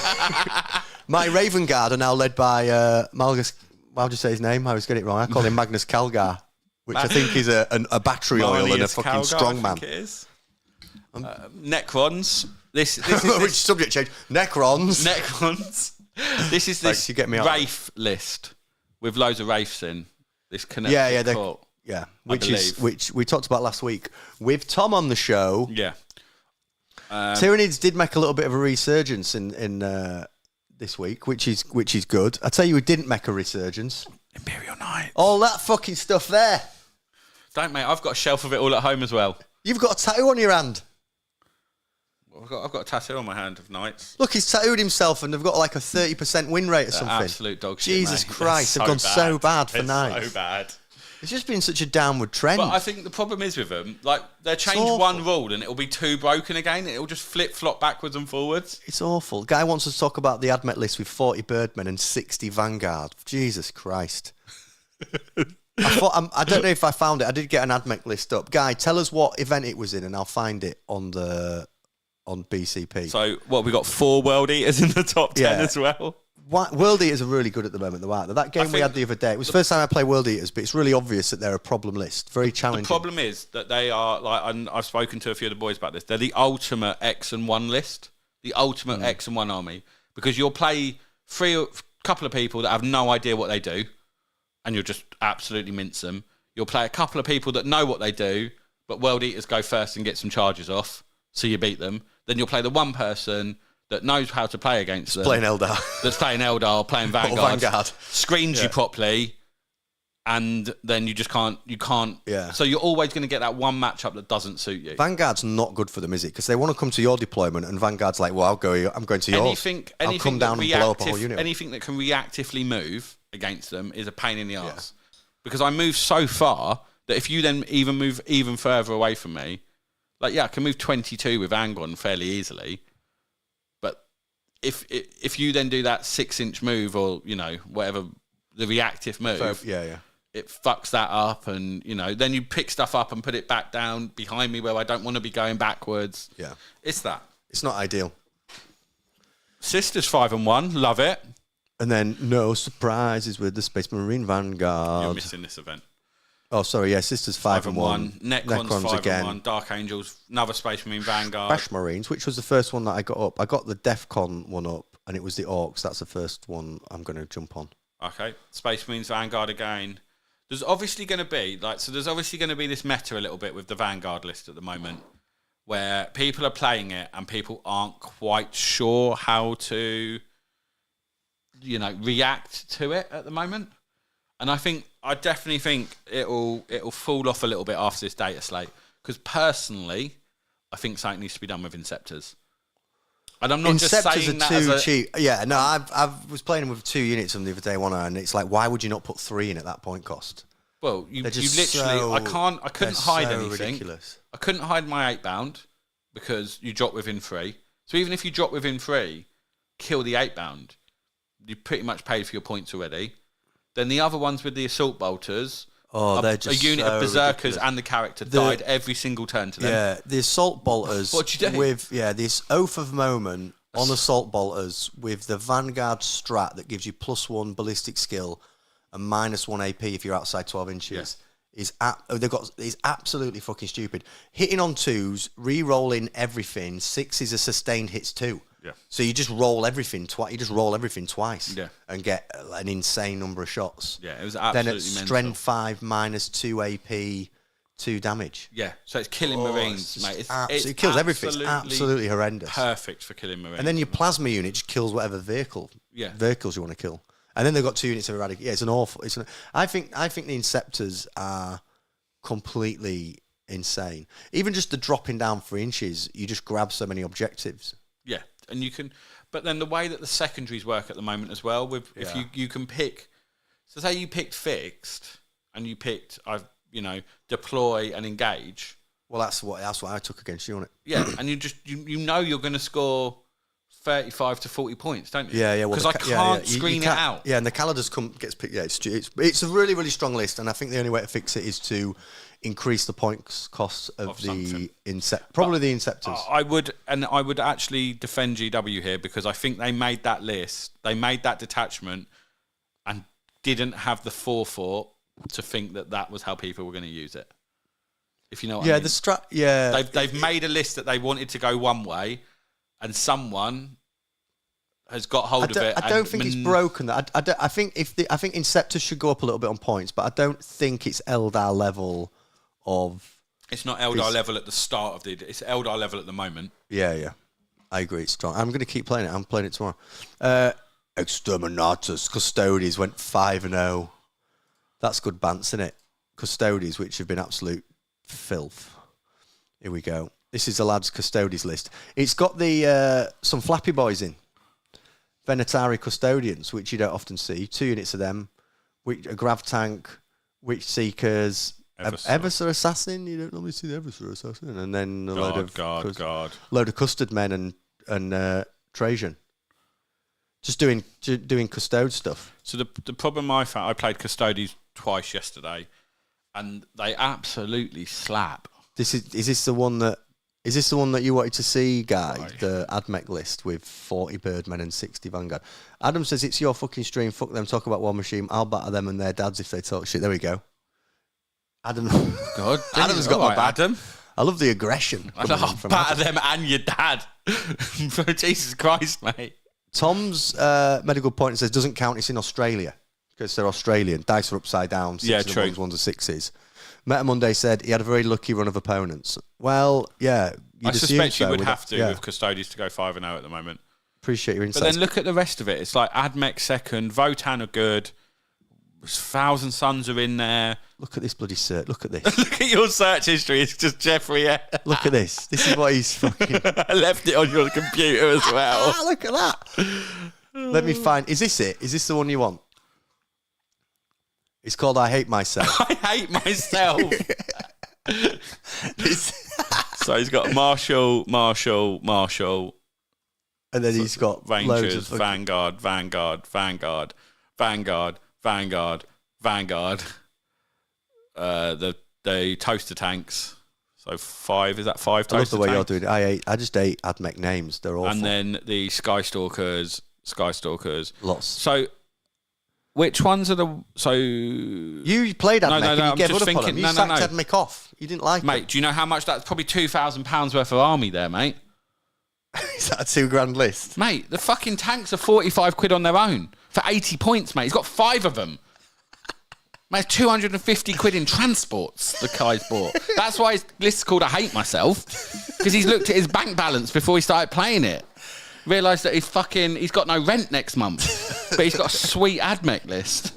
My Raven Guard are now led by Malgus. How'd you say his name? I always get it wrong. I call him Magnus Calgar, which I think is a battery oil and a fucking strongman. It is. Necrons. This which subject change? Necrons. This is this Wraith list with loads of Wraiths in. This Court. Yeah, which we talked about last week with Tom on the show. Yeah. Tyranids did make a little bit of a resurgence in this week, which is good. I tell you, who didn't make a resurgence. Imperial Knights. All that fucking stuff there. Don't, mate. I've got a shelf of it all at home as well. You've got a tattoo on your hand. I've got a tattoo on my hand of Knights. Look, he's tattooed himself, and they've got like a 30% win rate or something. Absolute dog shit. Jesus mate. Christ, they've gone so bad for Knights. So bad. It's just been such a downward trend. But I think the problem is with them, like, they change one rule and it'll be too broken again. And it'll just flip-flop backwards and forwards. It's awful. Guy wants us to talk about the admech list with 40 Birdmen and 60 Vanguard. Jesus Christ. I don't know if I found it. I did get an admech list up. Guy, tell us what event it was in and I'll find it on BCP. So, we got 4 World Eaters in the top 10 as well. World Eaters are really good at the moment, though, aren't they? That game we had the other day, it was the first time I played World Eaters, but it's really obvious that they're a problem list. Very challenging. The problem is that they are, like, and I've spoken to a few of the boys about this, they're the ultimate X and 1 list. The ultimate X and 1 army. Because you'll play a couple of people that have no idea what they do, and you'll just absolutely mince them. You'll play a couple of people that know what they do, but World Eaters go first and get some charges off, so you beat them. Then you'll play the one person that knows how to play against them. Playing Eldar. That's playing Eldar, playing Vanguard. Vanguard. Screens you properly, and then you just can't. Yeah. So you're always going to get that one matchup that doesn't suit you. Vanguard's not good for them, is it? Because they want to come to your deployment, and Vanguard's like, well, I'm going to yours. I'll come down and blow up a whole unit. Anything that can reactively move against them is a pain in the arse. Because I move so far that if you then even move even further away from me, like, I can move 22 with Angon fairly easily. If you then do that 6-inch move or, whatever, the reactive move, it fucks that up and, then you pick stuff up and put it back down behind me where I don't want to be going backwards. Yeah. It's that. It's not ideal. Sisters 5-1, love it. And then no surprises with the Space Marine Vanguard. You're missing this event. Oh, sorry, yeah, Sisters 5-1. Necrons 5-1. Dark Angels, another Space Marine Vanguard. Bash Marines, which was the first one that I got up. I got the DEFCON one up, and it was the Orcs. That's the first one I'm going to jump on. Okay, Space Marines Vanguard again. There's obviously going to be this meta a little bit with the Vanguard list at the moment, where people are playing it and people aren't quite sure how to, react to it at the moment. And I definitely think it'll fall off a little bit after this data slate. Because personally, I think something needs to be done with Inceptors. And I'm not just saying that as cheap. Yeah, no, I was playing with 2 units on the other day, and it's like, why would you not put 3 in at that point cost? Well, you literally, I couldn't hide anything. Ridiculous. I couldn't hide my 8-bound because you drop within 3. So even if you drop within 3, kill the 8-bound, you pretty much paid for your points already. Then the other ones with the assault bolters, they're just a unit of berserkers ridiculous. And the character died every single turn to them. Yeah, the assault bolters. What'd you do? With this Oath of Moment on assault bolters with the Vanguard strat that gives you +1 ballistic skill and -1 AP if you're outside 12 inches. Is absolutely fucking stupid. Hitting on 2s, re-rolling everything. 6 is a sustained hits 2. Yeah. So you just roll everything twice. You just roll everything twice. Yeah. And get an insane number of shots. Yeah, it was absolutely mental. Then at strength 5 -2 AP, 2 damage. Yeah. So it's killing Marines, mate. It kills everything. It's absolutely horrendous. Perfect for killing Marines. And then your plasma unit just kills whatever vehicles you want to kill. And then they've got 2 units of eradicate. Yeah, it's an awful. I think the Inceptors are completely insane. Even just the dropping down 3 inches, you just grab so many objectives. Yeah, and you can. But then the way that the secondaries work at the moment as well, if you can pick. So say you picked fixed, and you picked deploy and engage. Well, that's what I took against you on it. Yeah, and you just you're going to score 35 to 40 points, don't you? Yeah. Because I can't screen it out. Yeah, and the Calidus gets picked. Yeah, it's a really, really strong list, and I think the only way to fix it is to increase the points costs of the Inceptors. I would actually defend GW here because I think they made that list, they made that detachment, and didn't have the forethought to think that was how people were going to use it. If you know what I mean. They've made a list that they wanted to go one way, and someone has got hold of it. I don't think it's broken. I think Inceptors should go up a little bit on points, but I don't think it's Eldar level of. It's not Eldar level at the start of it's Eldar level at the moment. Yeah. I agree. It's strong. I'm going to keep playing it. I'm playing it tomorrow. Exterminatus. Custodes went 5-0. That's good bants, isn't it? Custodes, which have been absolute filth. Here we go. This is the lads' Custodes list. It's got the some flappy boys in. Venatari Custodians, which you don't often see. 2 units of them. A Grav Tank, Witch Seekers, Eversor Assassin. You don't normally see the Eversor Assassin. And then a load of Custard Men and Trajan. Just doing Custode stuff. So the problem I found, I played Custodes twice yesterday, and they absolutely slap. Is this the one that you wanted to see, Guy? Right. The AdMech list with 40 Birdmen and 60 Vanguard. Adam says it's your fucking stream. Fuck them. Talk about War Machine. I'll batter them and their dads if they talk shit. There we go. Adam. God, Adam's got my back. Adam. I love the aggression. I'll batter them and your dad. Jesus Christ, mate. Tom's medical point says doesn't count. It's in Australia because they're Australian. Dice are upside down. 6 true. Ones are 6s. Meta Monday said he had a very lucky run of opponents. Well, yeah. I suspect you would have to with Custodes to go 5-0 at the moment. Appreciate your insights. But then look at the rest of it. It's like AdMech second, Votan are good, Thousand Suns are in there. Look at this bloody search. Look at this. Look at your search history. It's just Jeffrey. Look at this. This is what he's fucking... I left it on your computer as well. Look at that. Let me find... Is this it? Is this the one you want? It's called I Hate Myself. I Hate Myself. So he's got Marshall. And then he's got Rangers, Vanguard. The toaster tanks. So 5, is that 5 toaster tanks? I love the way you're doing it. I just hate AdMech names. They're awful. And then the Skystalkers. Lots. So which ones are the... So... You played AdMech and you gave up on them. You sacked AdMech off. You didn't like it. Mate, do you know how much that's probably £2,000 worth of army there, mate? Is that a £2,000 list? Mate, the fucking tanks are 45 quid on their own for 80 points, mate. He's got 5 of them. Mate, 250 quid in transports the guy's bought. That's why his list is called I Hate Myself, because he's looked at his bank balance before he started playing it. Realised that he's got no rent next month, but he's got a sweet AdMech list.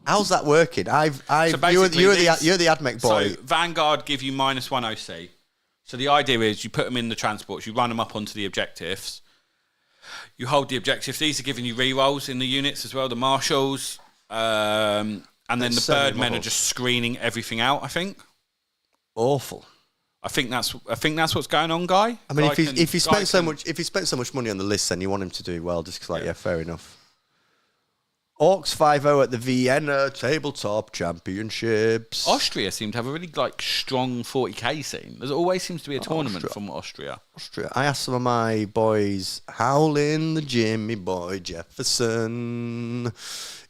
How's that working? So you're the AdMech boy. So Vanguard give you -1 OC. So the idea is you put them in the transports, you run them up onto the objectives, you hold the objectives. These are giving you rerolls in the units as well, the marshals, and then the birdmen are just screening everything out, I think. Awful. I think that's what's going on, Guy. I mean, if he spent so much money on the list, then you want him to do well. Just like, yeah, fair enough. Orcs 5-0 at the Vienna Tabletop Championships. Austria seem to have a really strong 40k scene. There always seems to be a tournament from Austria. I asked some of my boys, howling the Jimmy Boy Jefferson,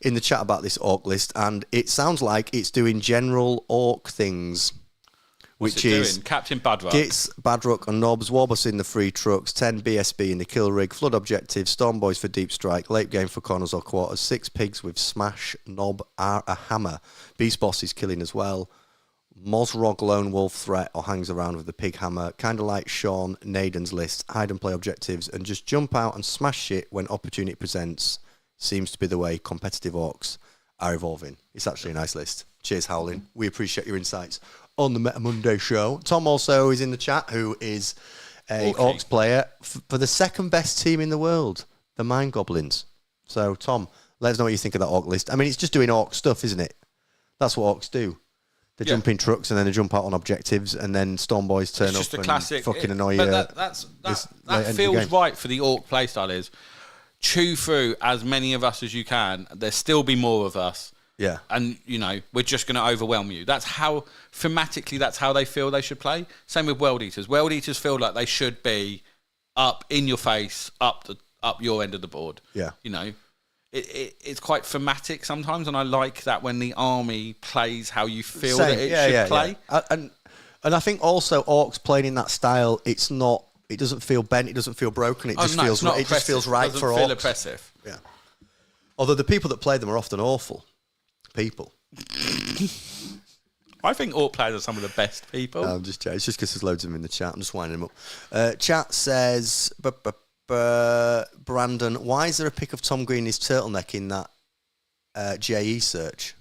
in the chat about this Orc list, and it sounds like it's doing general Orc things. Which is Captain Badrock. Gits, Badrock and Nobs, Warbus in the free trucks, 10 BSB in the kill rig, flood objectives, Storm Boys for deep strike, late game for corners or quarters, 6 pigs with smash, Nob, a hammer, Beast Boss is killing as well, Mosrog lone wolf threat or hangs around with the pig hammer, kind of like Sean Naden's list, hide and play objectives and just jump out and smash shit when opportunity presents. Seems to be the way competitive orcs are evolving. It's actually a nice list. Cheers, Howling. We appreciate your insights on the Meta Monday show. Tom also is in the chat, who is a Orcs player for the second best team in the world, the Mind Goblins. So, Tom, let us know what you think of that Orc list. I mean, it's just doing Orc stuff, isn't it? That's what Orcs do. They jump in trucks and then they jump out on objectives, and then Storm Boys turn up and classic, fucking annoy you. But that feels right for the Orc playstyle is chew through as many of us as you can. There'll still be more of us. Yeah. And, we're just going to overwhelm you. That's how, thematically, that's how they feel they should play. Same with World Eaters. World Eaters feel like they should be up in your face, up your end of the board. Yeah. It's quite thematic sometimes, and I like that when the army plays how you feel that it should play. Yeah. And I think also Orcs playing in that style, it doesn't feel bent, it doesn't feel broken, it just feels right for Orcs. It doesn't feel oppressive. Yeah. Although the people that play them are often awful people. I think Orc players are some of the best people. It's just because there's loads of them in the chat. I'm just winding them up. Chat says, Brandon, why is there a pic of Tom Green in his turtleneck in that JE search?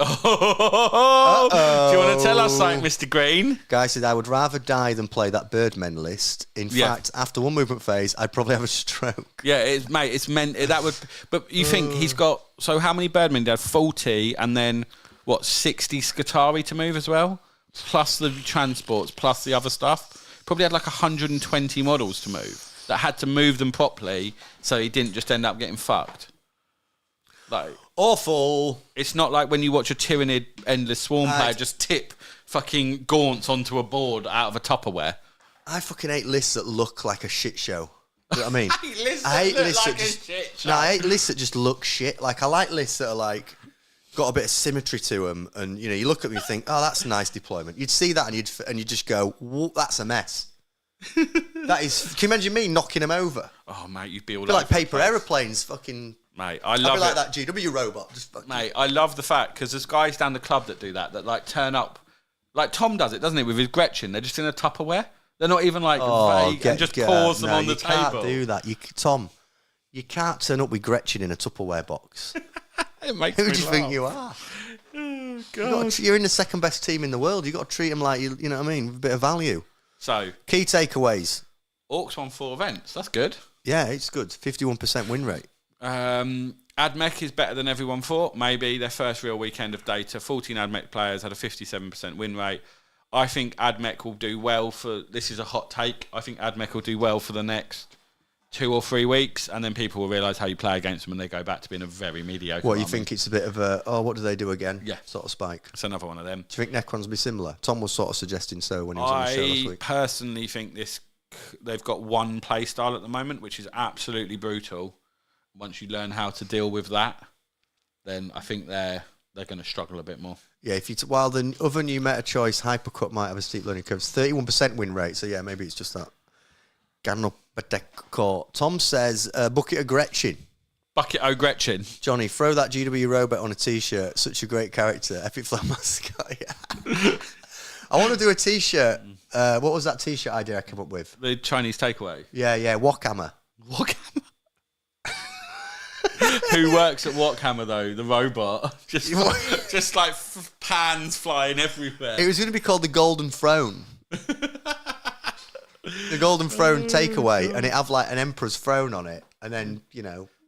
Oh, do you want to tell us something, Mr. Green? Guy said, I would rather die than play that Birdmen list. In fact, after one movement phase, I'd probably have a stroke. Yeah, it's meant that would. But you think he's got, so how many Birdmen did he have? 40 and then, 60 Scutari to move as well? Plus the transports, plus the other stuff. Probably had like 120 models to move that had to move them properly so he didn't just end up getting fucked. Like awful. It's not like when you watch a Tyranid Endless Swarm player just tip fucking gaunts onto a board out of a Tupperware. I fucking hate lists that look like a shit show. You know what I mean? I hate lists that just, shit show. No, I hate lists that just look shit. Like I like lists that are like got a bit of symmetry to them, and you look at me and think, oh, that's a nice deployment. You'd see that and you'd just go, whoa, that's a mess. That is. Can you imagine me knocking them over? Oh mate, you'd be all like paper aeroplanes, fucking. Mate, I love it. Like that GW robot. Just fucking. Mate, I love the fact because there's guys down the club that do that like turn up, like Tom does it, doesn't he, with his Gretchen? They're just in a Tupperware. They're not even like vague and just pours them on the table. You can't do that. Tom, you can't turn up with Gretchen in a Tupperware box. It makes Who me do you laugh. think you are? Oh, God. You're in the second best team in the world. You've got to treat them like, you know what I mean, with a bit of value. So, key takeaways. Orcs won 4 events. That's good. Yeah, it's good. 51% win rate. AdMech is better than everyone thought. Maybe their first real weekend of data. 14 AdMech players had a 57% win rate. I think AdMech will do well for... This is a hot take. I think AdMech will do well for the next 2 or 3 weeks, and then people will realise how you play against them and they go back to being a very mediocre What, you army. think it's a bit of a, what do they do again? Yeah. Sort of spike. It's another one of them. Do you think Necrons will be similar? Tom was sort of suggesting so when he was on the show last week. I personally think they've got one play style at the moment, which is absolutely brutal. Once you learn how to deal with that, then I think they're going to struggle a bit more. Yeah, while the other new meta choice, Hypercut, might have a steep learning curve, 31% win rate, so yeah, maybe it's just that. Tom says, bucket of Gretchen. Bucket o' Gretchen. Johnny, throw that GW robot on a t-shirt. Such a great character. Epic Flag mascot, yeah. I want to do a t-shirt. What was that t-shirt idea I came up with? The Chinese takeaway. Yeah, Warhammer. Warhammer. Who works at Warhammer though? The robot. Just like pans flying everywhere. It was going to be called the Golden Throne. The Golden Throne takeaway, and it have like an Emperor's throne on it, and then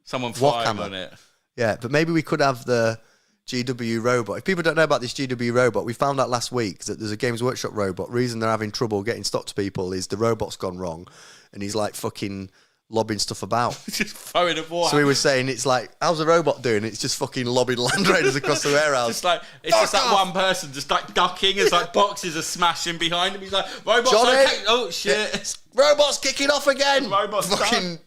someone flying Warhammer on it. Yeah, but maybe we could have the GW robot. If people don't know about this GW robot, we found out last week that there's a Games Workshop robot. Reason they're having trouble getting stock to people is the robot's gone wrong, and he's like fucking lobbing stuff about. Just throwing a ball. So he was saying, it's like, how's the robot doing? It's just fucking lobbing Land Raiders across the warehouse. It's just that one person just like ducking as like boxes are smashing behind him. He's like, robot's Johnny, okay. Oh shit. Robot's kicking off again. Robot's fucking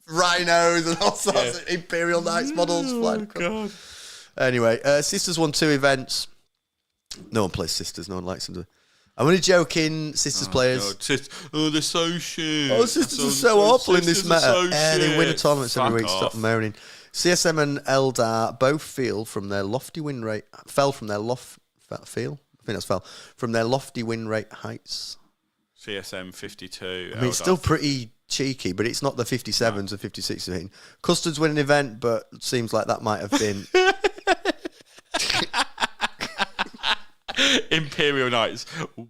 rhinos and all sorts of Imperial Knights models flying across. God. Anyway, Sisters won 2 events. No one plays Sisters. No one likes them. I'm only joking, Sisters players. God. They're so shit. Oh, Sisters are so awful in this meta. So they win the tournaments every week. Fuck Stop off. moaning. CSM and Eldar both fell from their lofty win rate heights. CSM 52. I mean, it's still pretty cheeky, but it's not the 57s or 56s. Custard's winning an event, but it seems like that might have been... Imperial Knights,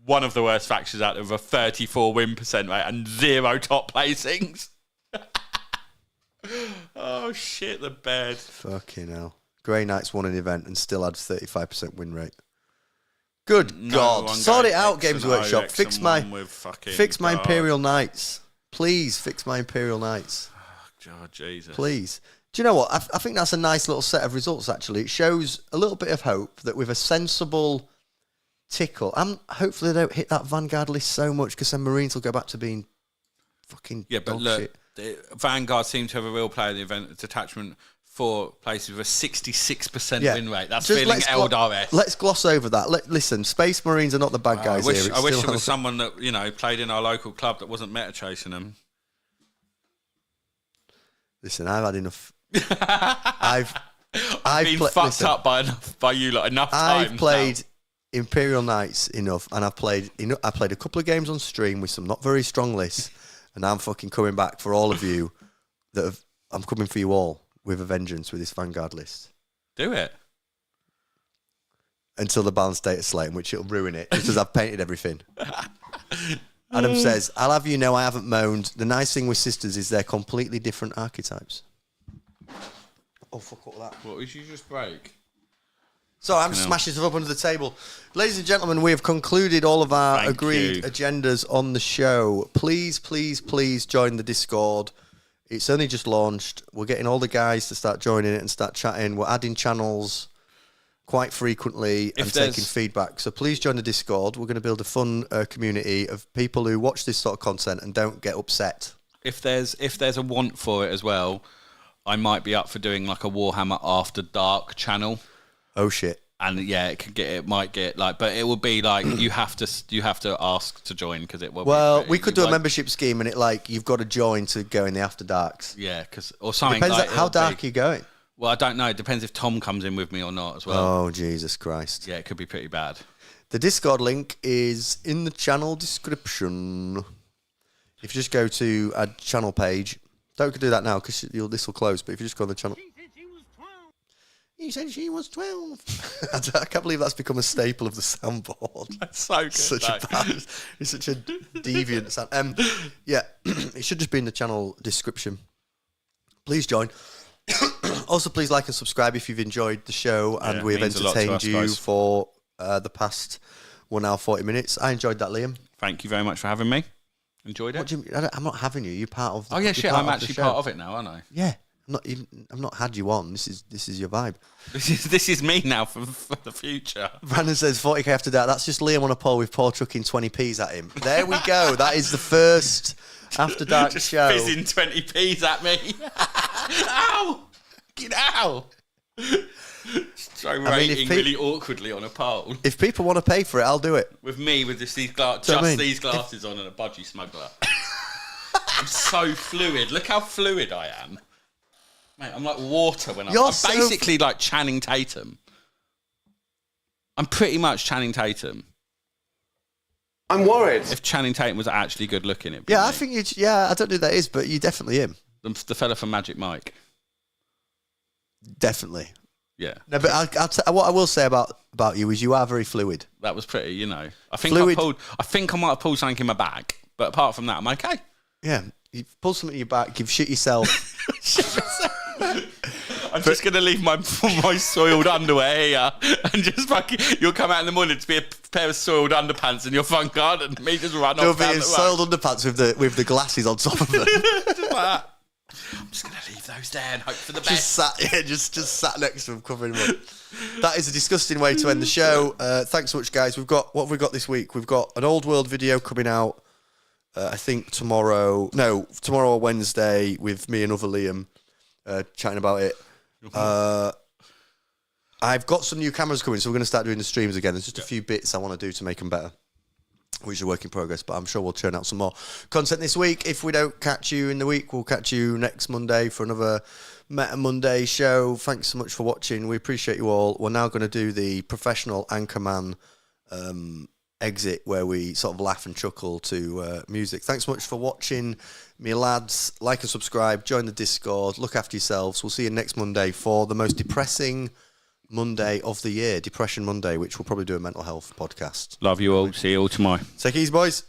one of the worst factions out of a 34 win percent rate and 0 top placings. Oh shit, the bed. Fucking hell. Grey Knights won an event and still had 35% win rate. Good God. Sort it out, Games Workshop. Fix my Imperial Knights. Please fix my Imperial Knights. Oh, God, Jesus. Please. Do you know what? I think that's a nice little set of results, actually. It shows a little bit of hope that with a sensible tickle, hopefully they don't hit that Vanguard list so much, because then Marines will go back to being fucking dog shit. Vanguard seemed to have a real player in the event detachment for places with a 66% win rate. That's just feeling LDRS. Let's gloss over that. Listen, Space Marines are not the bad guys here. I wish it was someone that played in our local club that wasn't meta chasing them. Listen, I've had enough. I've been fucked up by you enough times. I've played Imperial Knights enough, and I played a couple of games on stream with some not very strong lists, And I'm fucking coming back for all of you I'm coming for you all with a vengeance with this Vanguard list. Do it. Until the balanced data slating, which it'll ruin it, just as I've painted everything. Adam says, I'll have you know I haven't moaned. The nice thing with sisters is they're completely different archetypes. Oh, fuck all that. What did you just break? So I'm smashing stuff up under the table. Ladies and gentlemen, we have concluded all of our agreed agendas on the show. Please, please, please join the Discord. It's only just launched. We're getting all the guys to start joining it and start chatting. We're adding channels quite frequently and taking feedback. So please join the Discord. We're going to build a fun community of people who watch this sort of content and don't get upset. If there's a want for it as well, I might be up for doing like a Warhammer After Dark channel. Oh shit! And yeah, it might get like, but it will be like you have to ask to join because it will. Well, we could do a membership scheme and it like you've got to join to go in the After Darks. Yeah, or something. Depends like, how dark are you going. Well, I don't know. It depends if Tom comes in with me or not as well. Oh, Jesus Christ. Yeah, it could be pretty bad. The Discord link is in the channel description. If you just go to our channel page, don't do that now because this will close, but if you just go on the channel. He said she was 12. I can't believe that's become a staple of the soundboard. That's so good. It's such a deviant sound. Yeah, it should just be in the channel description. Please join. Also, please like and subscribe if you've enjoyed the show and we have entertained you for the past 1 hour 40 minutes. I enjoyed that, Liam. Thank you very much for having me. Enjoyed it. What do you mean? I'm not having you. You're part of. Oh yeah, shit. I'm actually part of it now, aren't I? Yeah. I've not had you on. This is your vibe. This is me now for the future. Brandon says 40k after that. That's just Liam on a pole with Paul chucking 20p's at him. There we go. That is the first After Dark just show. Fizzing 20p's at me. Ow! Get out! Gyrating really awkwardly on a pole. If people want to pay for it, I'll do it. With me with these glasses on and a budgie smuggler. I'm so fluid. Look how fluid I am. Mate, I'm like water when I'm basically like Channing Tatum. I'm pretty much Channing Tatum. I'm worried. If Channing Tatum was actually good looking, it'd be Yeah, me. I think I don't know who that is, but you definitely him. The fella from Magic Mike. Definitely. Yeah. No, but what I will say about you is you are very fluid. That was pretty, I think I might have pulled something in my back, but apart from that, I'm okay. Yeah. You've pulled something in your back, you've shit yourself. I'm just going to leave my soiled underwear here and just you'll come out in the morning to be a pair of soiled underpants in your front garden and me just run off down the soiled underpants with the glasses on top of them. Just like that. I'm just going to leave those there and hope for the best. Just sat next to them, covering them up. That is a disgusting way to end the show. Thanks so much, guys. What have we got this week? We've got an Old World video coming out, I think tomorrow or Wednesday with me and other Liam chatting about it. I've got some new cameras coming, so we're going to start doing the streams again. There's just a few bits I want to do to make them better, which is a work in progress, but I'm sure we'll churn out some more content this week. If we don't catch you in the week, we'll catch you next Monday for another Meta Monday show. Thanks so much for watching. We appreciate you all. We're now going to do the professional Anchorman exit where we sort of laugh and chuckle to music. Thanks so much for watching, me lads. Like and subscribe, join the Discord, look after yourselves. We'll see you next Monday for the most depressing Monday of the year, Depression Monday, which we'll probably do a mental health podcast. Love you all. See you all tomorrow. Take it easy, boys.